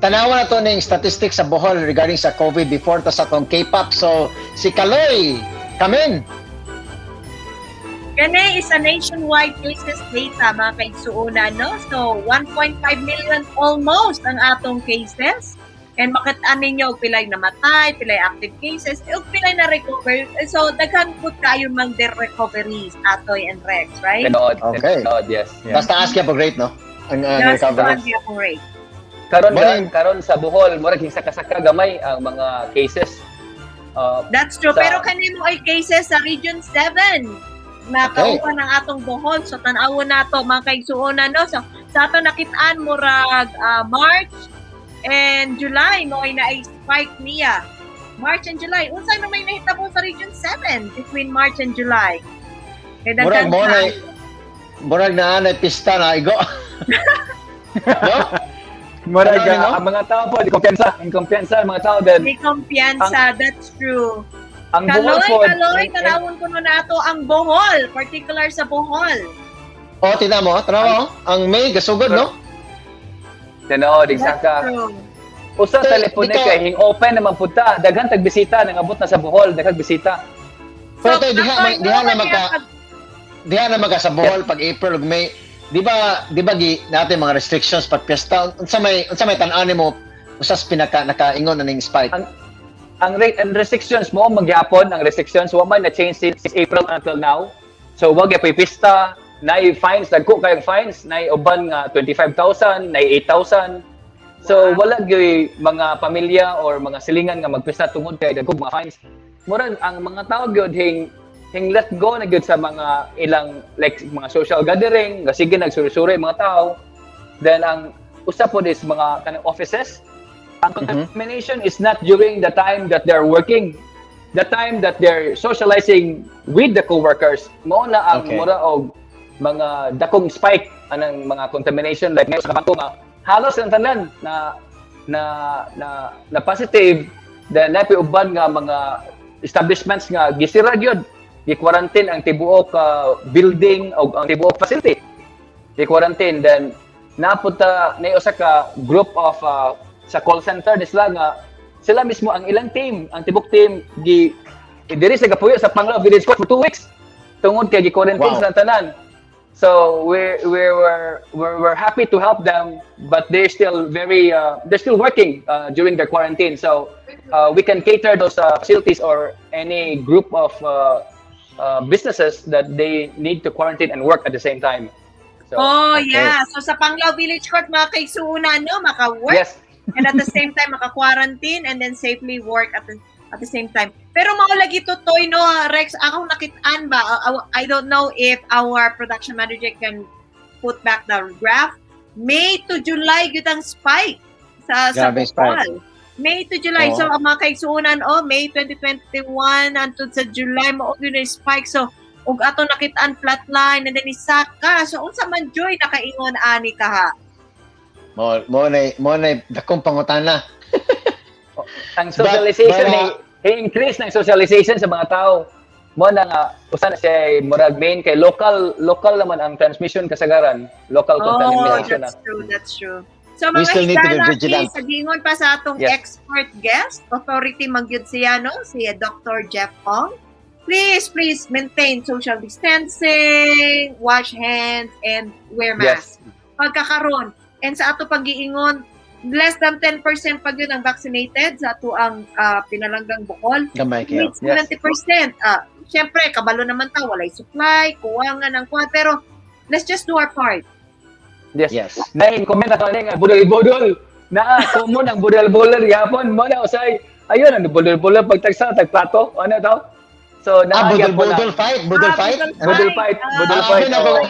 tanawa na to ning statistics sa Bohol regarding sa COVID before to sa tong KPop. So si Kaloy, come in. Kani is a nationwide cases data mga kaigsuunan no. So 1.5 million almost ang atong cases. And makitaan ninyo, pilay namatay, pilay active cases, pilay na recover. So, daghan po kayo mang their recoveries, Atoy and Rex, right? Okay. Yes. Basta ask po rate, no? Ang Just recovery. rate. Karon sa Bohol, murag saka gamay ang mga cases. That's true. Pero kanimo ay cases sa Region 7 na kauban ng atong Bohol. So, tan-awon nato mga kaigsuonan, no? So, sa ato nakitaan murag March and July mo ay na-spike niya. March and July. Unsay na may nahitabo sa Region 7 between March and July? Murag na pista na igo. No? Murag ang mga tao po, kumpiyansa ang mga tao din. May kumpiyansa, that's true. Ang Bohol po. Kaloy, tanawon ko na nato ang Bohol, particular sa Bohol. Tina mo, ang May gasugod, no? Tinood, exacta. Usa sa teleponik kay hing open naman punta. Daghan tag bisita nangabot na sa Bohol, daghan bisita. Pero diha na maka sa Bohol pag April ug May. Di ba natin mga restrictions pag piyesta unsa may tan-ani mo usas pinaka nakaingon na ning spike. Ang rate and restrictions mo magyapon ang restrictions wa man na change since April until now. So wag gyapon pista, nay fines, dagko kayong fines, nay uban nga 25,000, nay 8,000. So wala gyud mga pamilya or mga silingan nga magpista tungod kay dagko mga fines. Murag ang mga tao gyud hing let go na gyud sa mga ilang like mga social gathering, nga sige nagsuri-suri mga tao. Then ang usa po is mga kanang offices. Ang contamination is not during the time that they're working. The time that they're socializing with the co-workers. Mao na ang mura og mga dakong spike anang mga contamination like ngayon sa bangko nga halos ang tanan na positive then napi uban nga mga establishments nga gisira gyud gi-quarantine ang tibuok building o ang tibuok facility gi-quarantine then napunta na usa ka group of sa call center sila nga sila mismo ang ilang team ang tibok team diri sa gapuyo sa Panglao Village Court for 2 weeks tungod kay gi-quarantine sa tanan. So we're happy to help them, but they're still working during their quarantine. So we can cater those facilities or any group of businesses that they need to quarantine and work at the same time. So, yeah. So sa Panglao Village Court mga kaigsuunan no, maka-work and at the same time maka-quarantine and then safely work at the same time. Pero maulagi to toy no Rex, ako nakitaan ba? I don't know if our production manager can put back the graph. May to July gyud ang spike sa Bohol. May to July. So ang mga kaigsuunan May 2021 until sa July mo gyud ang spike. So ug ato nakitaan flatline and then isaka. So unsa man joy nakaingon ani ka ha? Mo na dakong pangutana. Ang socialization i-increase ng socialization sa mga tao. Mo na nga usa na siya murag main kay local naman ang transmission kasagaran. Local contamination na. That's true. So mga igala, sa gingon pa sa atong expert guest, authority magyud siya no, si Dr. Jeff Ong. Please maintain social distancing, wash hands and wear mask. Pagkakaron and sa ato pag-iingon less than 10% pag yun ang vaccinated sa ato ang pinalanggang Bohol. It's 70%. Siyempre, kabalo naman ta, walay supply, kuwangan ng kuwan, pero let's just do our part. Yes. Na-comment na nga, budol-budol. Common ang budol-budol yapon. Mo na usay, ayun, ang budol-budol pagtagsa, tagplato, ano daw? So, budol fight.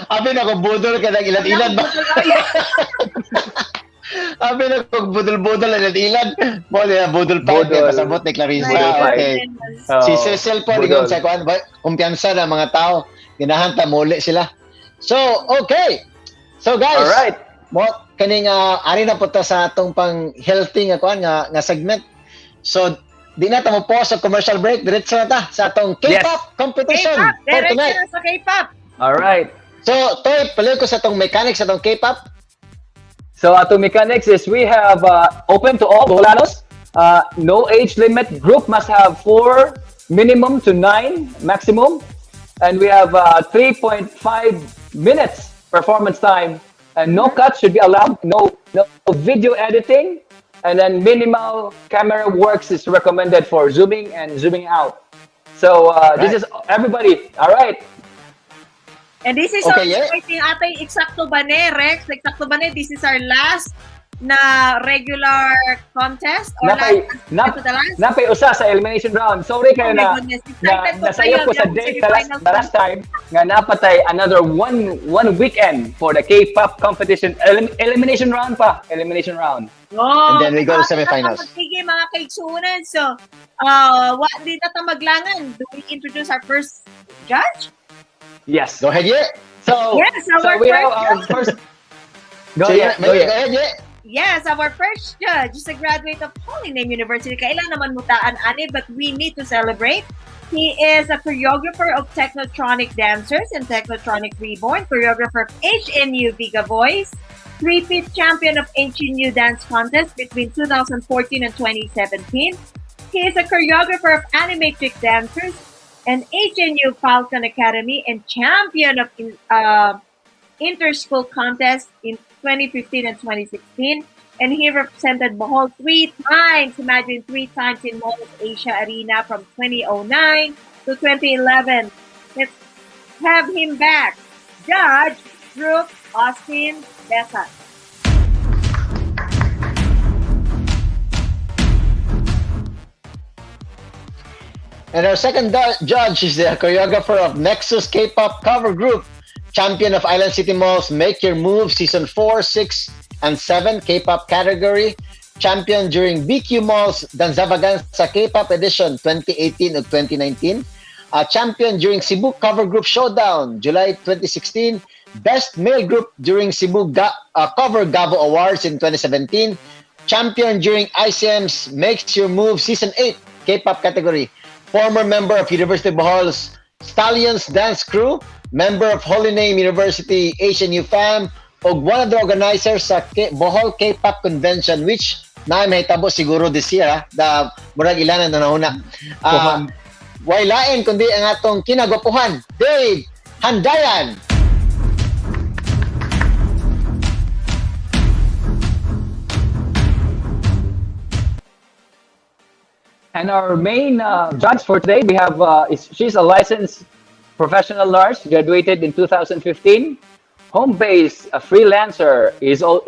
Abi na ko budol ka ng ilan-ilan ba? Abi na ko budol ilan-ilan. Mo na budol fight kay pasabot ni Clarissa. Okay. Si Cecil po digon sa kuan ba kumpiyansa ng mga tao. Ginahanta muli sila. So, okay. So guys, All right. mo kaning ari na po ta sa atong pang healthy nga kuan nga segment. So di na ta mo pause sa commercial break, diretso na ta sa atong K-pop competition K-pop, for tonight. diretso sa K-pop. All right. So, Toy, paliw ko sa atong mechanics sa atong K-pop. So ato mechanics is we have open to all Boholanos. No age limit. Group must have 4 minimum to 9 maximum, and we have 3.5 minutes performance time, and no cuts should be allowed. No video editing, and then minimal camera works is recommended for zooming and zooming out. So this is everybody. All right. And this is Okay, our fighting atay eksakto ba ni Rex? Eksakto ba ni this is our last na regular contest or napay usa sa elimination round. Sorry kayo na nasayop ko sa date the last time nga napatay another one weekend for the K-pop competition elimination round pa. Elimination round. And then we go to semifinals. Sige mga kaigsunan. So, di na ta maglangan. Do we introduce our first judge? Yes. Go ahead, yeah. So, yes, so we have our first. Go ahead. Yeah. Yes, our first judge is a graduate of Holy Name University. Kailan naman mutaan ani, but we need to celebrate. He is a choreographer of Technotronic Dancers and Technotronic Reborn, choreographer of HNU Viga Voice, 3-peat champion of HNU Dance Contest between 2014 and 2017. He is a choreographer of Animatrix Dancers and HNU Falcon Academy and champion of Inter-School Contest in 2015 and 2016. And he represented BOHOL 3 times. Imagine 3 times in Mall of Asia Arena from 2009 to 2011. Let's have him back. Judge Brooke Austin Bessa. And our second judge is the choreographer of Nexus K-pop cover group, champion of Island City Mall's Make Your Move Season 4, 6, and 7 K-pop category, champion during BQ Mall's Danzavaganza K-pop edition 2018 and 2019, champion during Cebu Cover Group Showdown, July 2016, Best Male Group during Cebu Cover Gavo Awards in 2017, champion during ICM's Makes Your Move Season 8 K-pop category, former member of University of Bohol's Stallions Dance Crew, member of Holy Name University HNU FAM, o one of the organizers sa Bohol K-pop Convention, which na may tabo siguro this year, murag ilanan na nauna. Way lain kundi ang atong kinagwapuhan, Dave Handayan. And our main judge for today, we have she's a licensed professional nurse, graduated in 2015, home-based, a freelancer.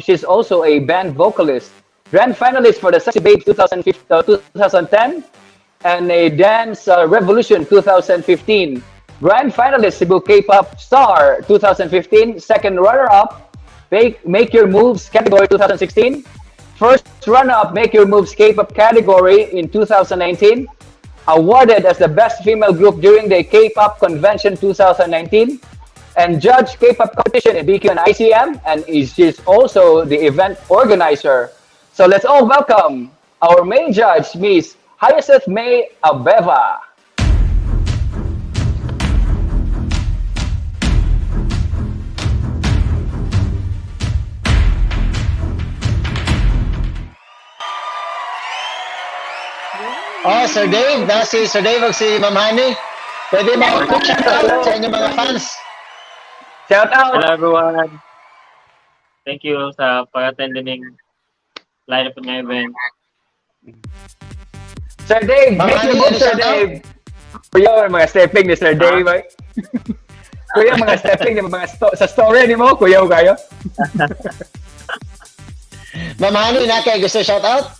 She's also a band vocalist, grand finalist for the Sexy Babe 2010, and a Dance Revolution 2015, grand finalist Cebu K-pop Star 2015, second runner-up Make Your Moves category 2016, first runner-up Make Your Moves K-pop category in 2019, awarded as the best female group during the K-pop Convention 2019, and judge K-pop competition in BQ and ICM, and she's also the event organizer. So let's all welcome our main judge, Miss Hyacinth May Abeva. Sir Dave, si Sir Dave o si Ma'am Honey. Pwede quick shout out sa inyong mga fans. Shout out! Hello everyone. Thank you sa pag-attend din ng lineup ng event. Sir Dave, make your move, Sir Dave. Kuya, mga stepping ni Sir Dave. Kuya, mga stepping ni mga sa story ni mo, kuya o kayo? Ma'am Honey, na kayo gusto shout out?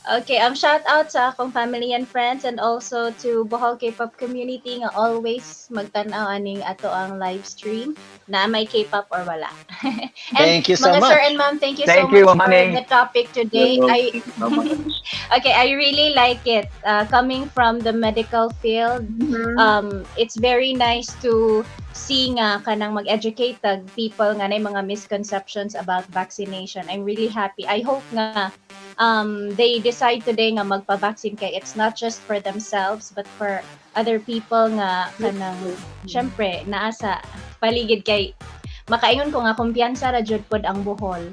Okay, shout out sa akong family and friends and also to Bohol K-pop community nga always magtanaw aning ato ang live stream na may K-pop or wala. And Thank you so mga much. sir and ma'am, thank you Thank so you, much Ma'am for Haning. the topic today. So much. Okay, I really like it. Coming from the medical field, it's very nice to see nga kanang mag-educate tag people nga na mga misconceptions about vaccination. I'm really happy. I hope nga they decide today nga magpa-vaccine kay it's not just for themselves but for other people nga kanang syempre naa sa paligid kay makaingon ko nga kumpiyansa ra jud pod ang Bohol.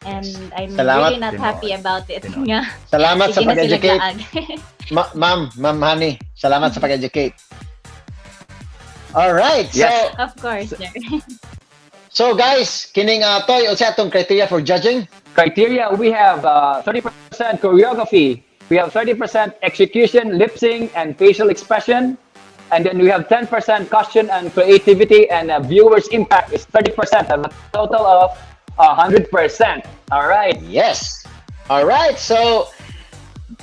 And I'm Salamat. really not happy about it. Tinood. Nga, Salamat sa sige na sila pag-educate. laag. Ma'am Honey, salamat sa pag-educate. All right. Yes. Of course, sir. So guys, kining toy unsa atong criteria for judging? Criteria, we have 30% choreography, we have 30% execution, lip sync, and facial expression, and then we have 10% costume and creativity, and viewers' impact is 30%, and a total of 100%. All right. Yes. All right. So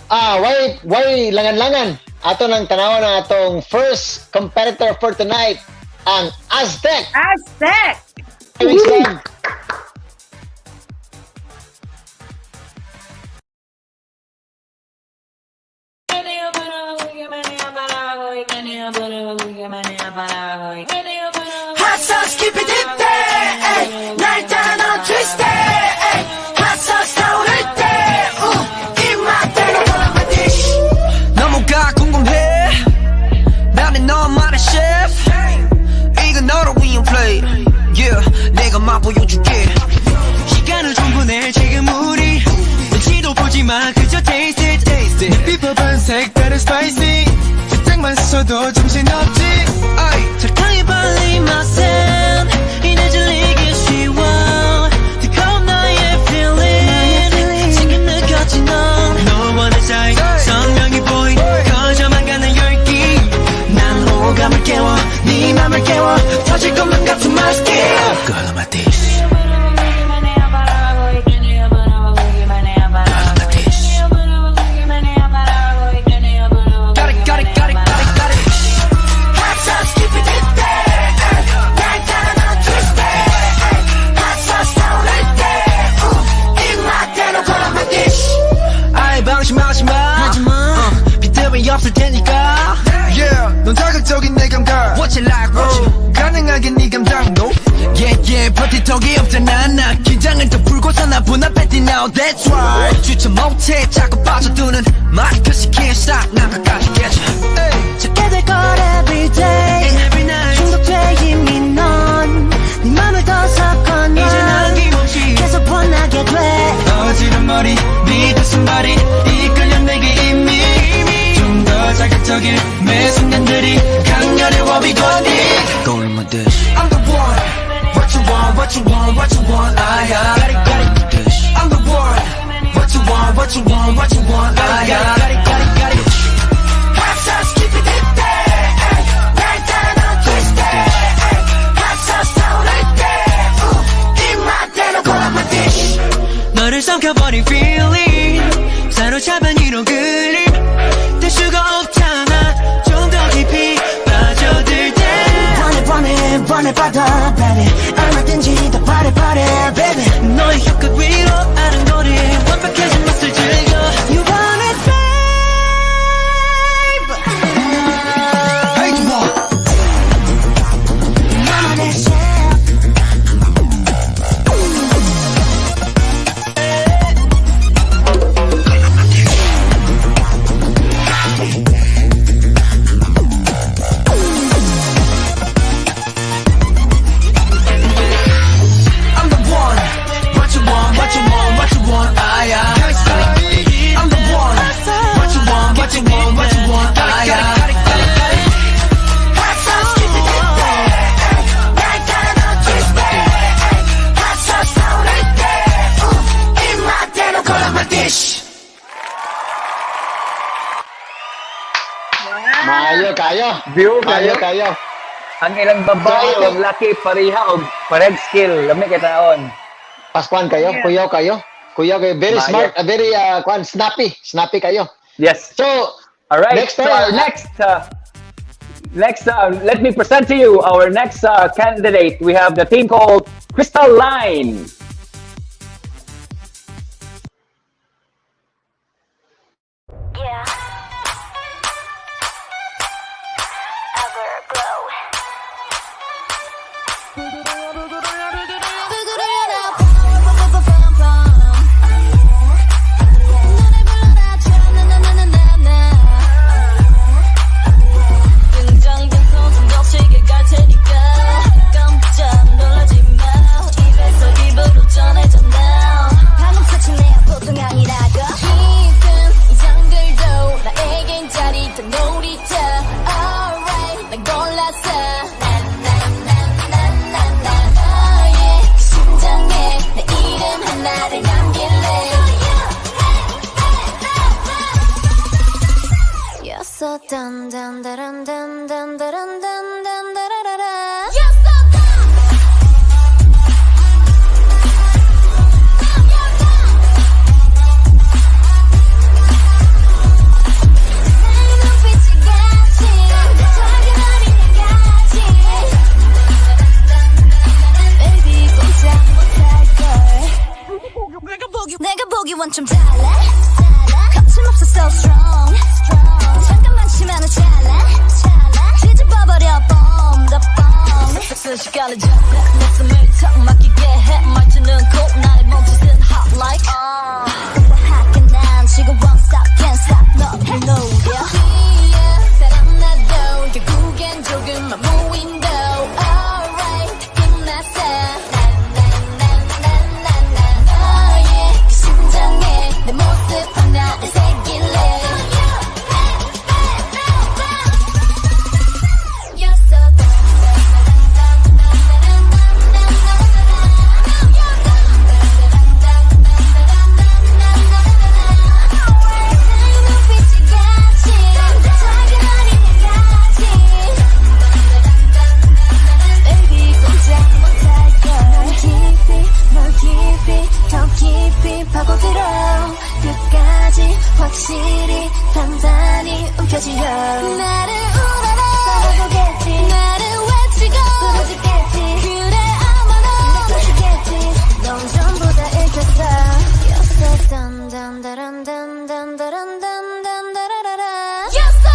why langan-langan ato nang tanawan ng atong first competitor for tonight, ang Aztec. Aztec! Hot sauce, keep it in there. 날 따라 twist it. Hot sauce 나오를 때, 입맛대로 먹어 dish. 너무가 궁금해. 나는 너만의 chef. 이건 너를 위한 plate. Yeah, 내가 맛보여줄게. 시간을 충분해 지금 우리. 눈치도 보지 마, 그저 taste it, taste it. 비법은 색다른 spicy. 살짝만 써도 정신없지. 적당히 발린 맛은 이내 질리기 쉬워. 뜨거운 나의 feeling 지금 느꼈지 넌. 너와 내 사이 선명히 보인 커져만 가는 열기. 난 호감을 깨워 네 맘을 깨워 터질 것만 같은 맛있게. Kalamay. 없을 테니까 Yeah 넌 자극적인 내 감각 What you like what you 가능하게 네 감당도 Yeah yeah 버티턱이 없잖아 나 긴장을 더 풀고서 나 분앞에 now That's right 주체 못해 자꾸 빠져드는 맛 cause you can't stop 난 끝까지 깨져 찾게 될 걸 everyday And every night 중독돼 이미 넌네 맘을 더 섞어놔 이제 난 김없이 계속 원하게 돼 어지러머리 네 가슴발이 이끌려 내게 이미 자극적인 매 순간들이 강렬해 what we gon' need 떠올리면 돼 I'm the one What you want What you want What you want 아야 got it I'm the one What you want What you want What you want 아야 got it Hot sauce keep it in there 날 따라 twist it Hot sauce 나오를 때 입맛대로 골라만 dish 너를 삼켜버린 feeling 사로잡은 이런 그림 될 수가 없잖아 좀 더 깊이 빠져들 때 원해 받아 baby 얼마든지 더 바래 baby 너의 혀끝 위로 아른거리 완벽해진 맛을 즐겨 You want it babe Hey 좋아 나만의 chef Maayo kayo. View Maayo kayo. kayo. Ang ilang babae So, o laki pareha o parehag skill. Lami kay taon. Paskuan kayo, Yeah. kuyaw kayo. Kuya kayo, very Maayo. smart, very snappy kayo. Yes. So, All right. Next, so our next, let me present to you our next candidate. We have the team called Crystal Line. Yeah. Everglow. 등장부터 좀 거칠게 갈 테니까 깜짝 놀라지 마. 입에서 입으로 전해져 now. 방금 터친 내 보통 아니라고. 이 장들도 나에겐 짜릿한 놀이터. Alright, 난 골랐어. 너의 그 심장에 내 이름 하나를 남길래. You're so dun dun dun dun dun dun dun dun dun dun dun. You're so 내가 보기 원점 달라 거침없어 so strong 잠깐만 치면은 찰나 뒤집어버려 bomb the bomb 순식간에 접해 내 숨을 턱 막히게 해 말투는 꼭 나의 몸짓은 hot like 공부할게 난 지금 won't stop can't stop 너를 노려 사랑나도 결국엔 조금만 무인도 alright 다 끝났어 내 모습 하나를 새길래 You're so 눈빛이 같이 작은 어린애같이 Baby 꼼짝 못할걸 널 깊이 더 깊이 파고들어 끝까지 확실히 단단히 움켜쥐어 나를 울어라 써보겠지 나를 외치고 부러지겠지 그래 아마 넌 부시겠지 넌 전부 다 읽혔어 You're so dun dun dun dun dun dun dun dun dun You're so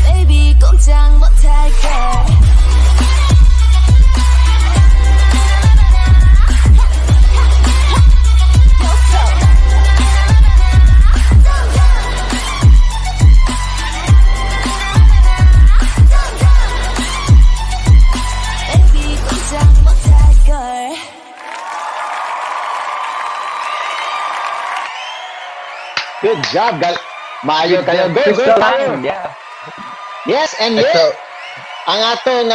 Baby 꼼짝 못할걸 Baby 꼼짝 못할걸 Good job, maayo kayo. Go, Crystal tayo. Line. Yeah. Yes, and Ito. yes, ang atong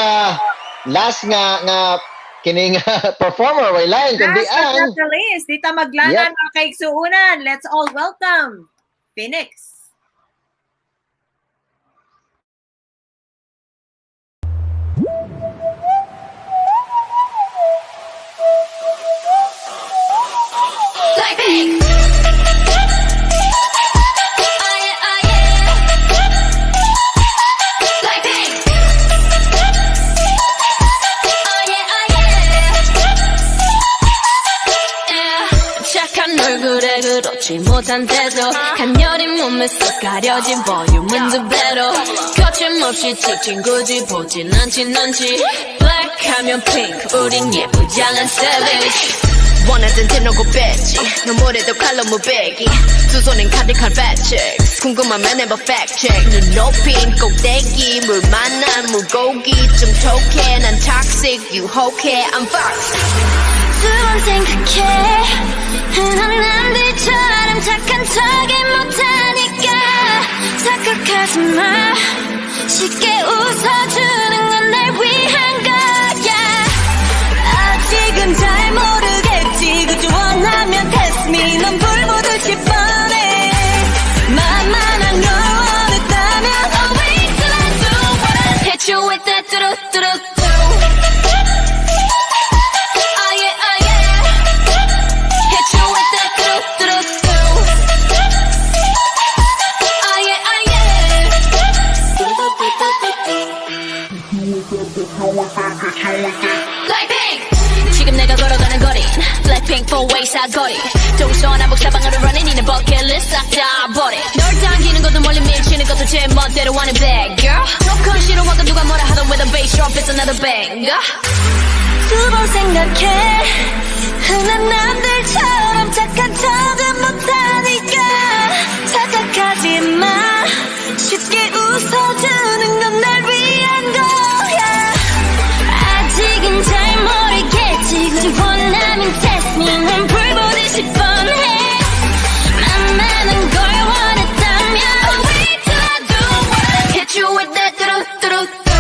last nga kining performer way line kundi Last but ang not the least, dita maglangan Yep. mga kaiksuunan. Let's all welcome Phoenix. 착한 얼굴에 그렇지 못한 태도 간녀린 몸에 쏙 가려진 볼륨은 두 배로 거침없이 찍힌 굳이 보진 않진 않지 Black 하면 pink 우린 예쁘장한 savage 원하던 대놓고 뺐지 너무래도 칼로 무배기 두 손엔 카드칼 배치 궁금하면 해봐 fact check 눈 높인 꼭대기 물 만난 물고기 좀 톡해 난 toxic 유혹해 I'm fox 두 번 생각해 흔한 남들처럼 착한 척이 못하니까 착각하지 마 쉽게 웃어주는 건 날 위한 거야 아직은 잘 모르겠지 그저 원하면 부딪힐 뻔해 만만한 걸 원했다면 Oh wait till I do what I hit you with that 뚜루뚜루뚜 Oh yeah, oh yeah Hit you with that 뚜루뚜루뚜 Oh yeah, oh yeah Blackpink 지금 내가 걸어가는 거리 Blackpink for way 사거리 동서남북 사방으로 running 이는 버킷리스트 싹다 버려 널 당기는 것도 멀리 밀치는 것도 제 멋대로 하는 bad girl 너건 싫어하고 누가 뭐라 하던 with a bass drop it's another banger 두 번 생각해 흔한 남들처럼 착한 척은 못하니까 착각하지 마 쉽게 웃어주는 건 날 위한 거야 아직은 잘 모르겠지 굳이 원하면 test me 난 불보듯이 뻔해 만만한 걸 원했다면 Oh wait till I do what I hit you with that 뚜루뚜루뚜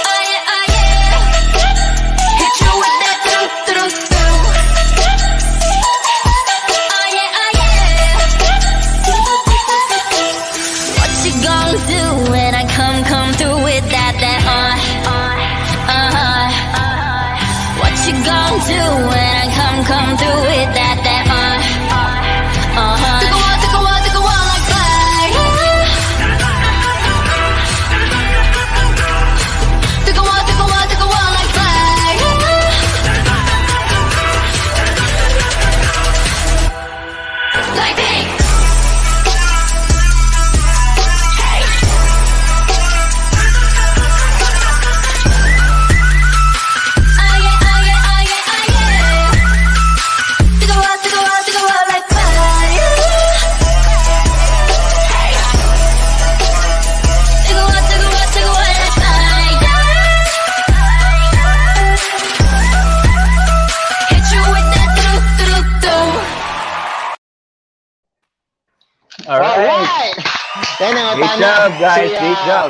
Oh yeah, oh yeah Hit you with that 뚜루뚜루뚜 Oh yeah, oh yeah What you gonna do when I come through with that What you gonna do when I come through with that 뜨거워 like fire 뜨거워 like fire Like pink Alright! Yan ang Great tana. job, guys. Si, Great job.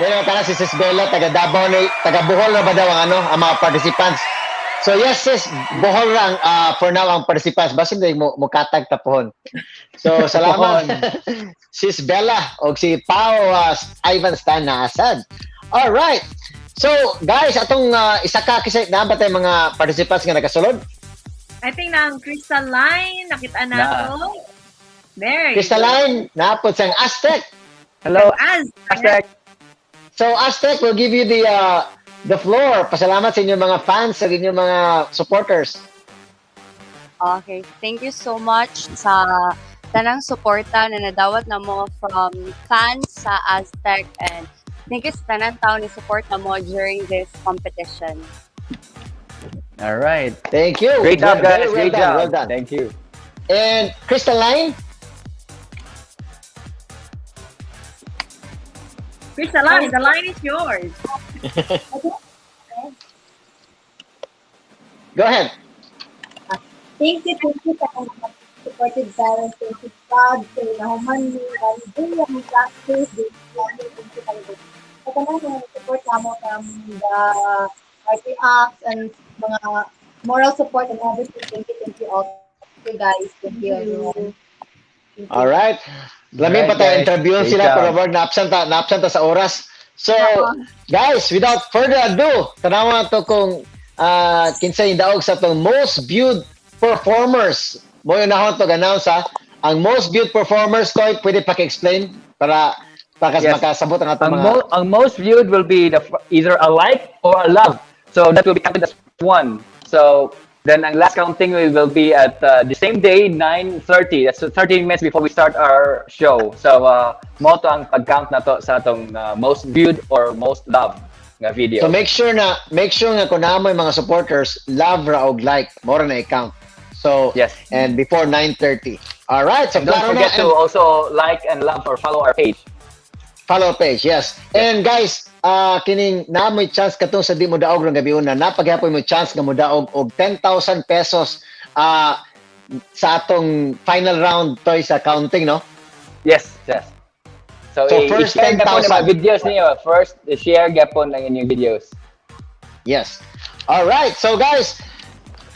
Yan ang tana si Sis Bella, taga Davao, taga Bohol na ba daw ang mga participants? So yes, sis, Bohol lang for now ang participants. Basta hindi mo katag tapuhon. So salamat. Sis Bella o si Pao Ivan Stan na asad. Alright. So guys, atong isa ka kasi nabatay mga participants nga nakasulod. I think na ang Crystalline, nakita na to. There. Crystalline, naapot sang Aztec. Hello, Aztec. Aztec. So Aztec will give you the floor. Pasalamat sa inyong mga fans, sa inyong mga supporters. Okay, thank you so much sa tanang suporta na nadawat na mo from fans sa Aztec and thank you sa tanang tao ni support na mo during this competition. All right. Thank you. Great job, guys. Well Great done, job. well done. Thank you. And Crystalline, Crystalline, the line is yours. go ahead. Thank you sa mga supported parents. Thank you, God, sa nahuman mo, do yung practice, thank you talaga. Sa kanang yung support mo from the party acts and mga moral support and everything. Thank you all. Thank you guys. Thank you everyone. All right. Lamin pa Alright, tayo guys. interview Great sila job. pero na-absent sa oras. So, guys, without further ado, tanawa to kung kinsay daog sa tong most viewed performers. Mo yun na to announce ha. Ang most viewed performers ko, pwede paki-explain para Yes. makasabot ang atong Ang, mga... ang most viewed will be either a like or a love. So that will be counted as one. So then ang last counting will be at the same day, 9:30. That's 30 minutes before we start our show. So mo to ang pag-count na to sa atong most viewed or most loved nga video. So make sure nga kung namoy mga supporters, love ra og like, more na i-count. So, Yes. and before 9:30. All right. So, And don't klaro forget na, to also like and love or follow our page. follow page, yes. And guys, kining namoy chance katong sa di mo daog ng gabi una, napagyapoy mo chance nga mo daog og 10,000 pesos sa atong final round toy sa counting, no? Yes. So first i-share gapon 10,000. ang mga videos niyo. First, i-share gapon ang inyong videos. Yes. All right. So guys,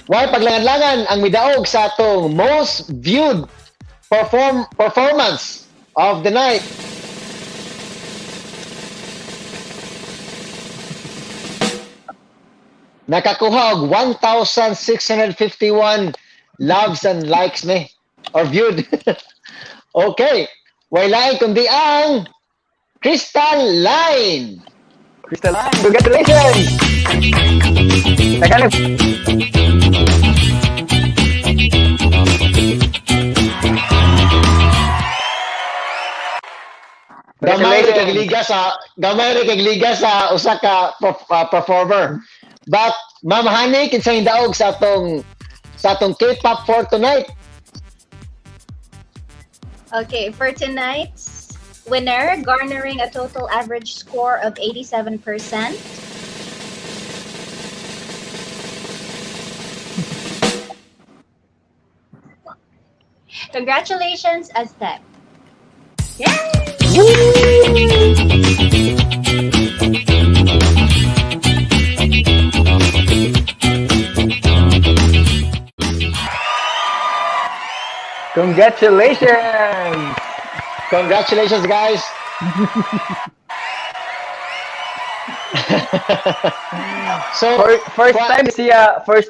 Why paglangan-langan ang midaog sa atong most viewed performance of the night. Nakakuha og 1,651 loves and likes ni or viewed. Okay. Wala kundi ang Crystal Line. Crystal Line, congratulations! Tagalog. Gamay rin kag liga sa usa ka performer. But Ma'am Honey, kinsa daog sa atong K-pop for tonight? Okay, for tonight's winner, garnering a total average score of 87%. Congratulations, Aztec. Congratulations! Congratulations, guys. So First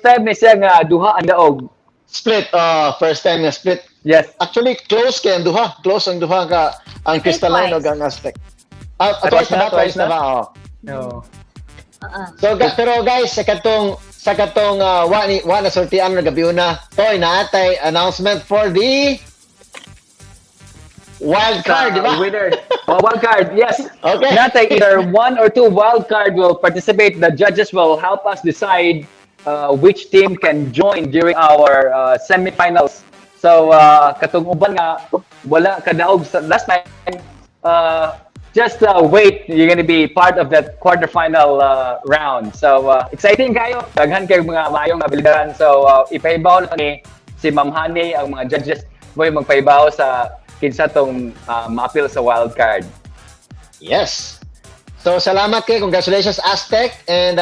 time ni siya nga duha ang daog. split, first time na split. Yes. Actually, close kay ang duha. Close ang duha ka ang Crystalline o ang Aztec. Twice na ba? Oh. No. So pero guys, sa katong wa na sortian na gabi una, toy naatay announcement for the wild card, di ba? Winner. Wild card, yes. Okay. Natay either 1 or 2 wild card will participate. The judges will help us decide which team can join during our semifinals. So katong uban nga wala kadaog sa last time, just wait, you're gonna be part of that quarterfinal round. So exciting kayo, daghan kay mga maayong abilidad. So ipaibaw na ni si Ma'am Honey ang mga judges mo magpaibaw sa kinsa tong ma-appeal sa wild card. Yes. So salamat kay, congratulations Aztec, and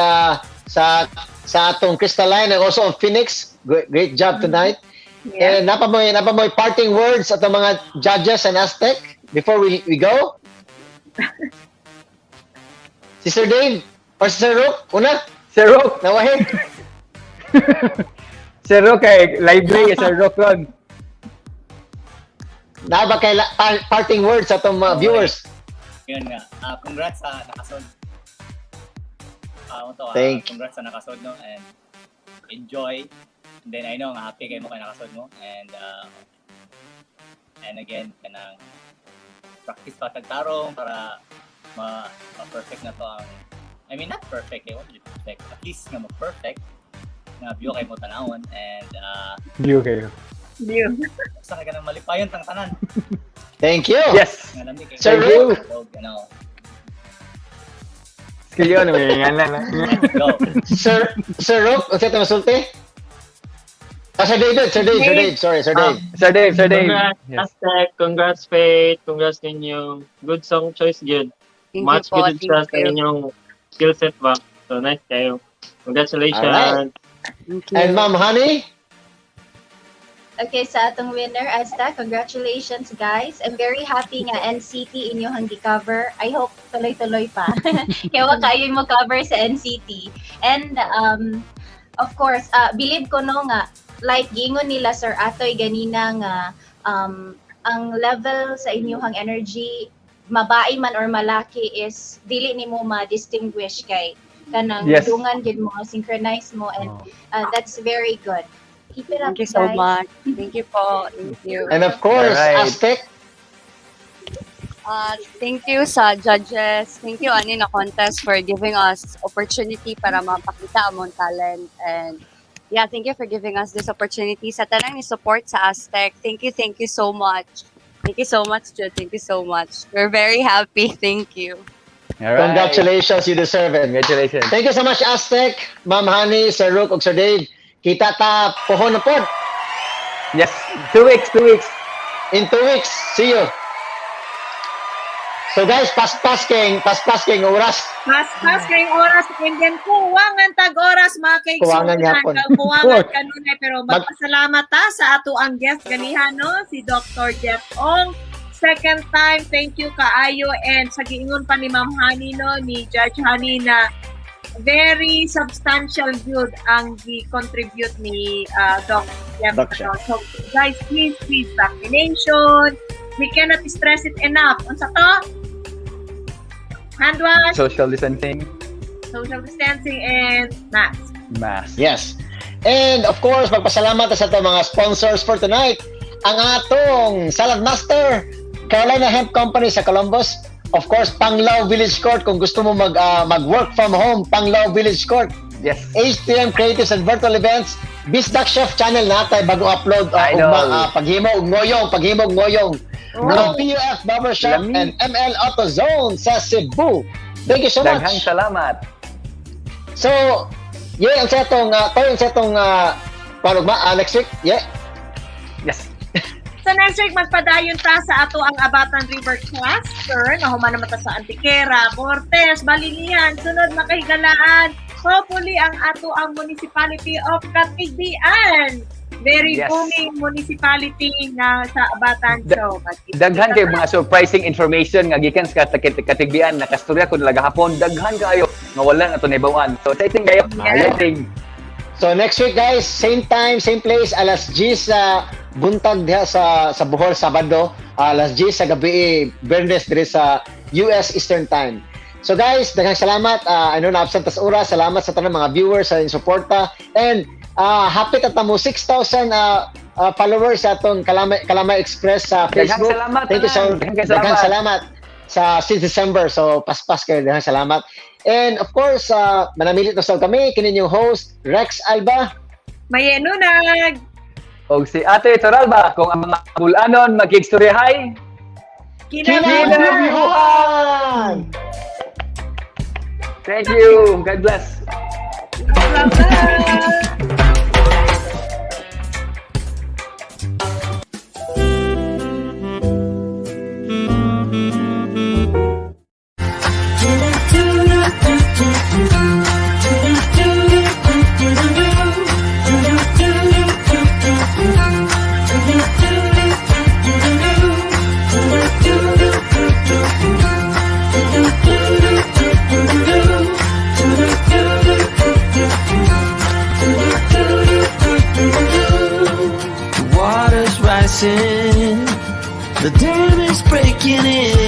sa atong Crystalline and also Phoenix. Great job tonight. Yeah. And napamoy parting words at mga judges and Aztec before we go. Si Sir Dave or si Sir Rook? Una? Sir Rook! Nawahin. Sir Rook kay library, Sir Rook ron. Na ba kay parting words sa atong viewers? Yun nga. Congrats sa nakasod. Congrats sa nakasod, no? And enjoy. And then I know nga happy kayo mo kay nakasod mo. And again, kanang practice pa tagtarong para ma-perfect na to ang, I mean, not perfect, I want to be perfect. At least nga ma-perfect na view kayo mo tanawon. And View kayo. basta ka nang malipayon tang tanan. Thank you. Yes. Sir Rook. Skill yun, may ngalan na. Let's go. Sir Rook, unsa ito masulti? Sir Dave. Sorry, Sir Dave. Sir Dave. Congrats, Yes. Aztec. Congrats, Faith. Congrats ninyo. Good song choice, good. Much good sa inyong skill set ba. So, nice kayo. Congratulations. Alright. And Ma'am Honey? Okay, sa atong winner, Aztec, congratulations guys. I'm very happy nga NCT inyong gi-cover. I hope tuloy-tuloy pa. Kaya wa kayo mo cover sa NCT. And of course, believe ko no nga, like gingon nila Sir Atoy ganina nga, ang level sa inyong energy, mabae man or malaki is dili nimo ma-distinguish kay kanang Yes. dungan gid mo, synchronize mo, and that's very good. Keep it up, Thank you so guys. much. Thank you po. Thank you. And of course, Alright. Aztec. Thank you sa judges. Thank you ani na contest for giving us opportunity para mapakita among talent. And yeah, thank you for giving us this opportunity. Sa tanang ni support sa Aztec. Thank you so much. Thank you so much, Jude. Thank you so much. We're very happy. Thank you. Alright. Congratulations, you deserve it. Congratulations. Thank you so much, Aztec, Ma'am Honey, Sir Rook, ug Sir Dave. Kita ta pohon na pod. Yes. 2 weeks. In 2 weeks. See you. So guys, paspas king oras. Mas kayong oras, and then kuwangan tag-oras, mga Kuwangan kaigsunan, yapon. kuwangan kanunay, pero magpasalamat ta sa ato ang guest ganihan, no? Si Dr. Jeff Ong. Second time, thank you kaayo, and sa giingon pa ni Ma'am Honey, no, ni Judge Honey, na very substantial good ang gi-contribute ni Doc Jeff. So guys, please, vaccination. We cannot stress it enough. Unsa to? Hand wash, Social distancing. social distancing, and mask. Yes. And of course, magpasalamat sa ato mga sponsors for tonight. Ang atong Salad Master, Carolina Hemp Company sa Columbus. Of course, Panglao Village Court. Kung gusto mo mag-work from home, Panglao Village Court. Yes. HTM Creatives and Virtual Events. Bisdak Chef channel natay bago upload paghimo og ngoyong. Ang PUF Barbershop and ML Auto Zone sa Cebu. Thank you so much. Daghang salamat. So, ang setong next week. Yeah. Yes. So next week, magpadayon ta sa ato ang Abatan River Cluster. Nahuman naman ta sa Antiquera, Cortes, Balilian, sunod makahigalaan. Hopefully, ang ato ang Municipality of Catigbian. Very booming municipality na sa Abatan. So, Daghan kay mga surprising information nga gikan sa Katigbian, nakastorya ko talaga hapon. Daghan kayo nga wala na to naibawan. So exciting kayo. Exciting. So next week guys, same time, same place, alas 10 sa buntag diha sa Bohol Sabado, alas 10 sa gabi Bernes dire sa US Eastern Time. So guys, daghang salamat. I know na absent tas oras. Salamat sa tanang mga viewers sa suporta, and happy tatamo 6,000 followers sa atong KalamayXpress sa Facebook. Thank you so much. Daghang salamat sa since December. So paspas kayo, daghang salamat. And of course, manamilit na sa kami kini yung host Rex Alba, Mayenunag, og si Ate Toralba. Kung ang mga kulanon magkigstoryahay, kinabubuhan. Thank you. God bless. The dam is breaking in.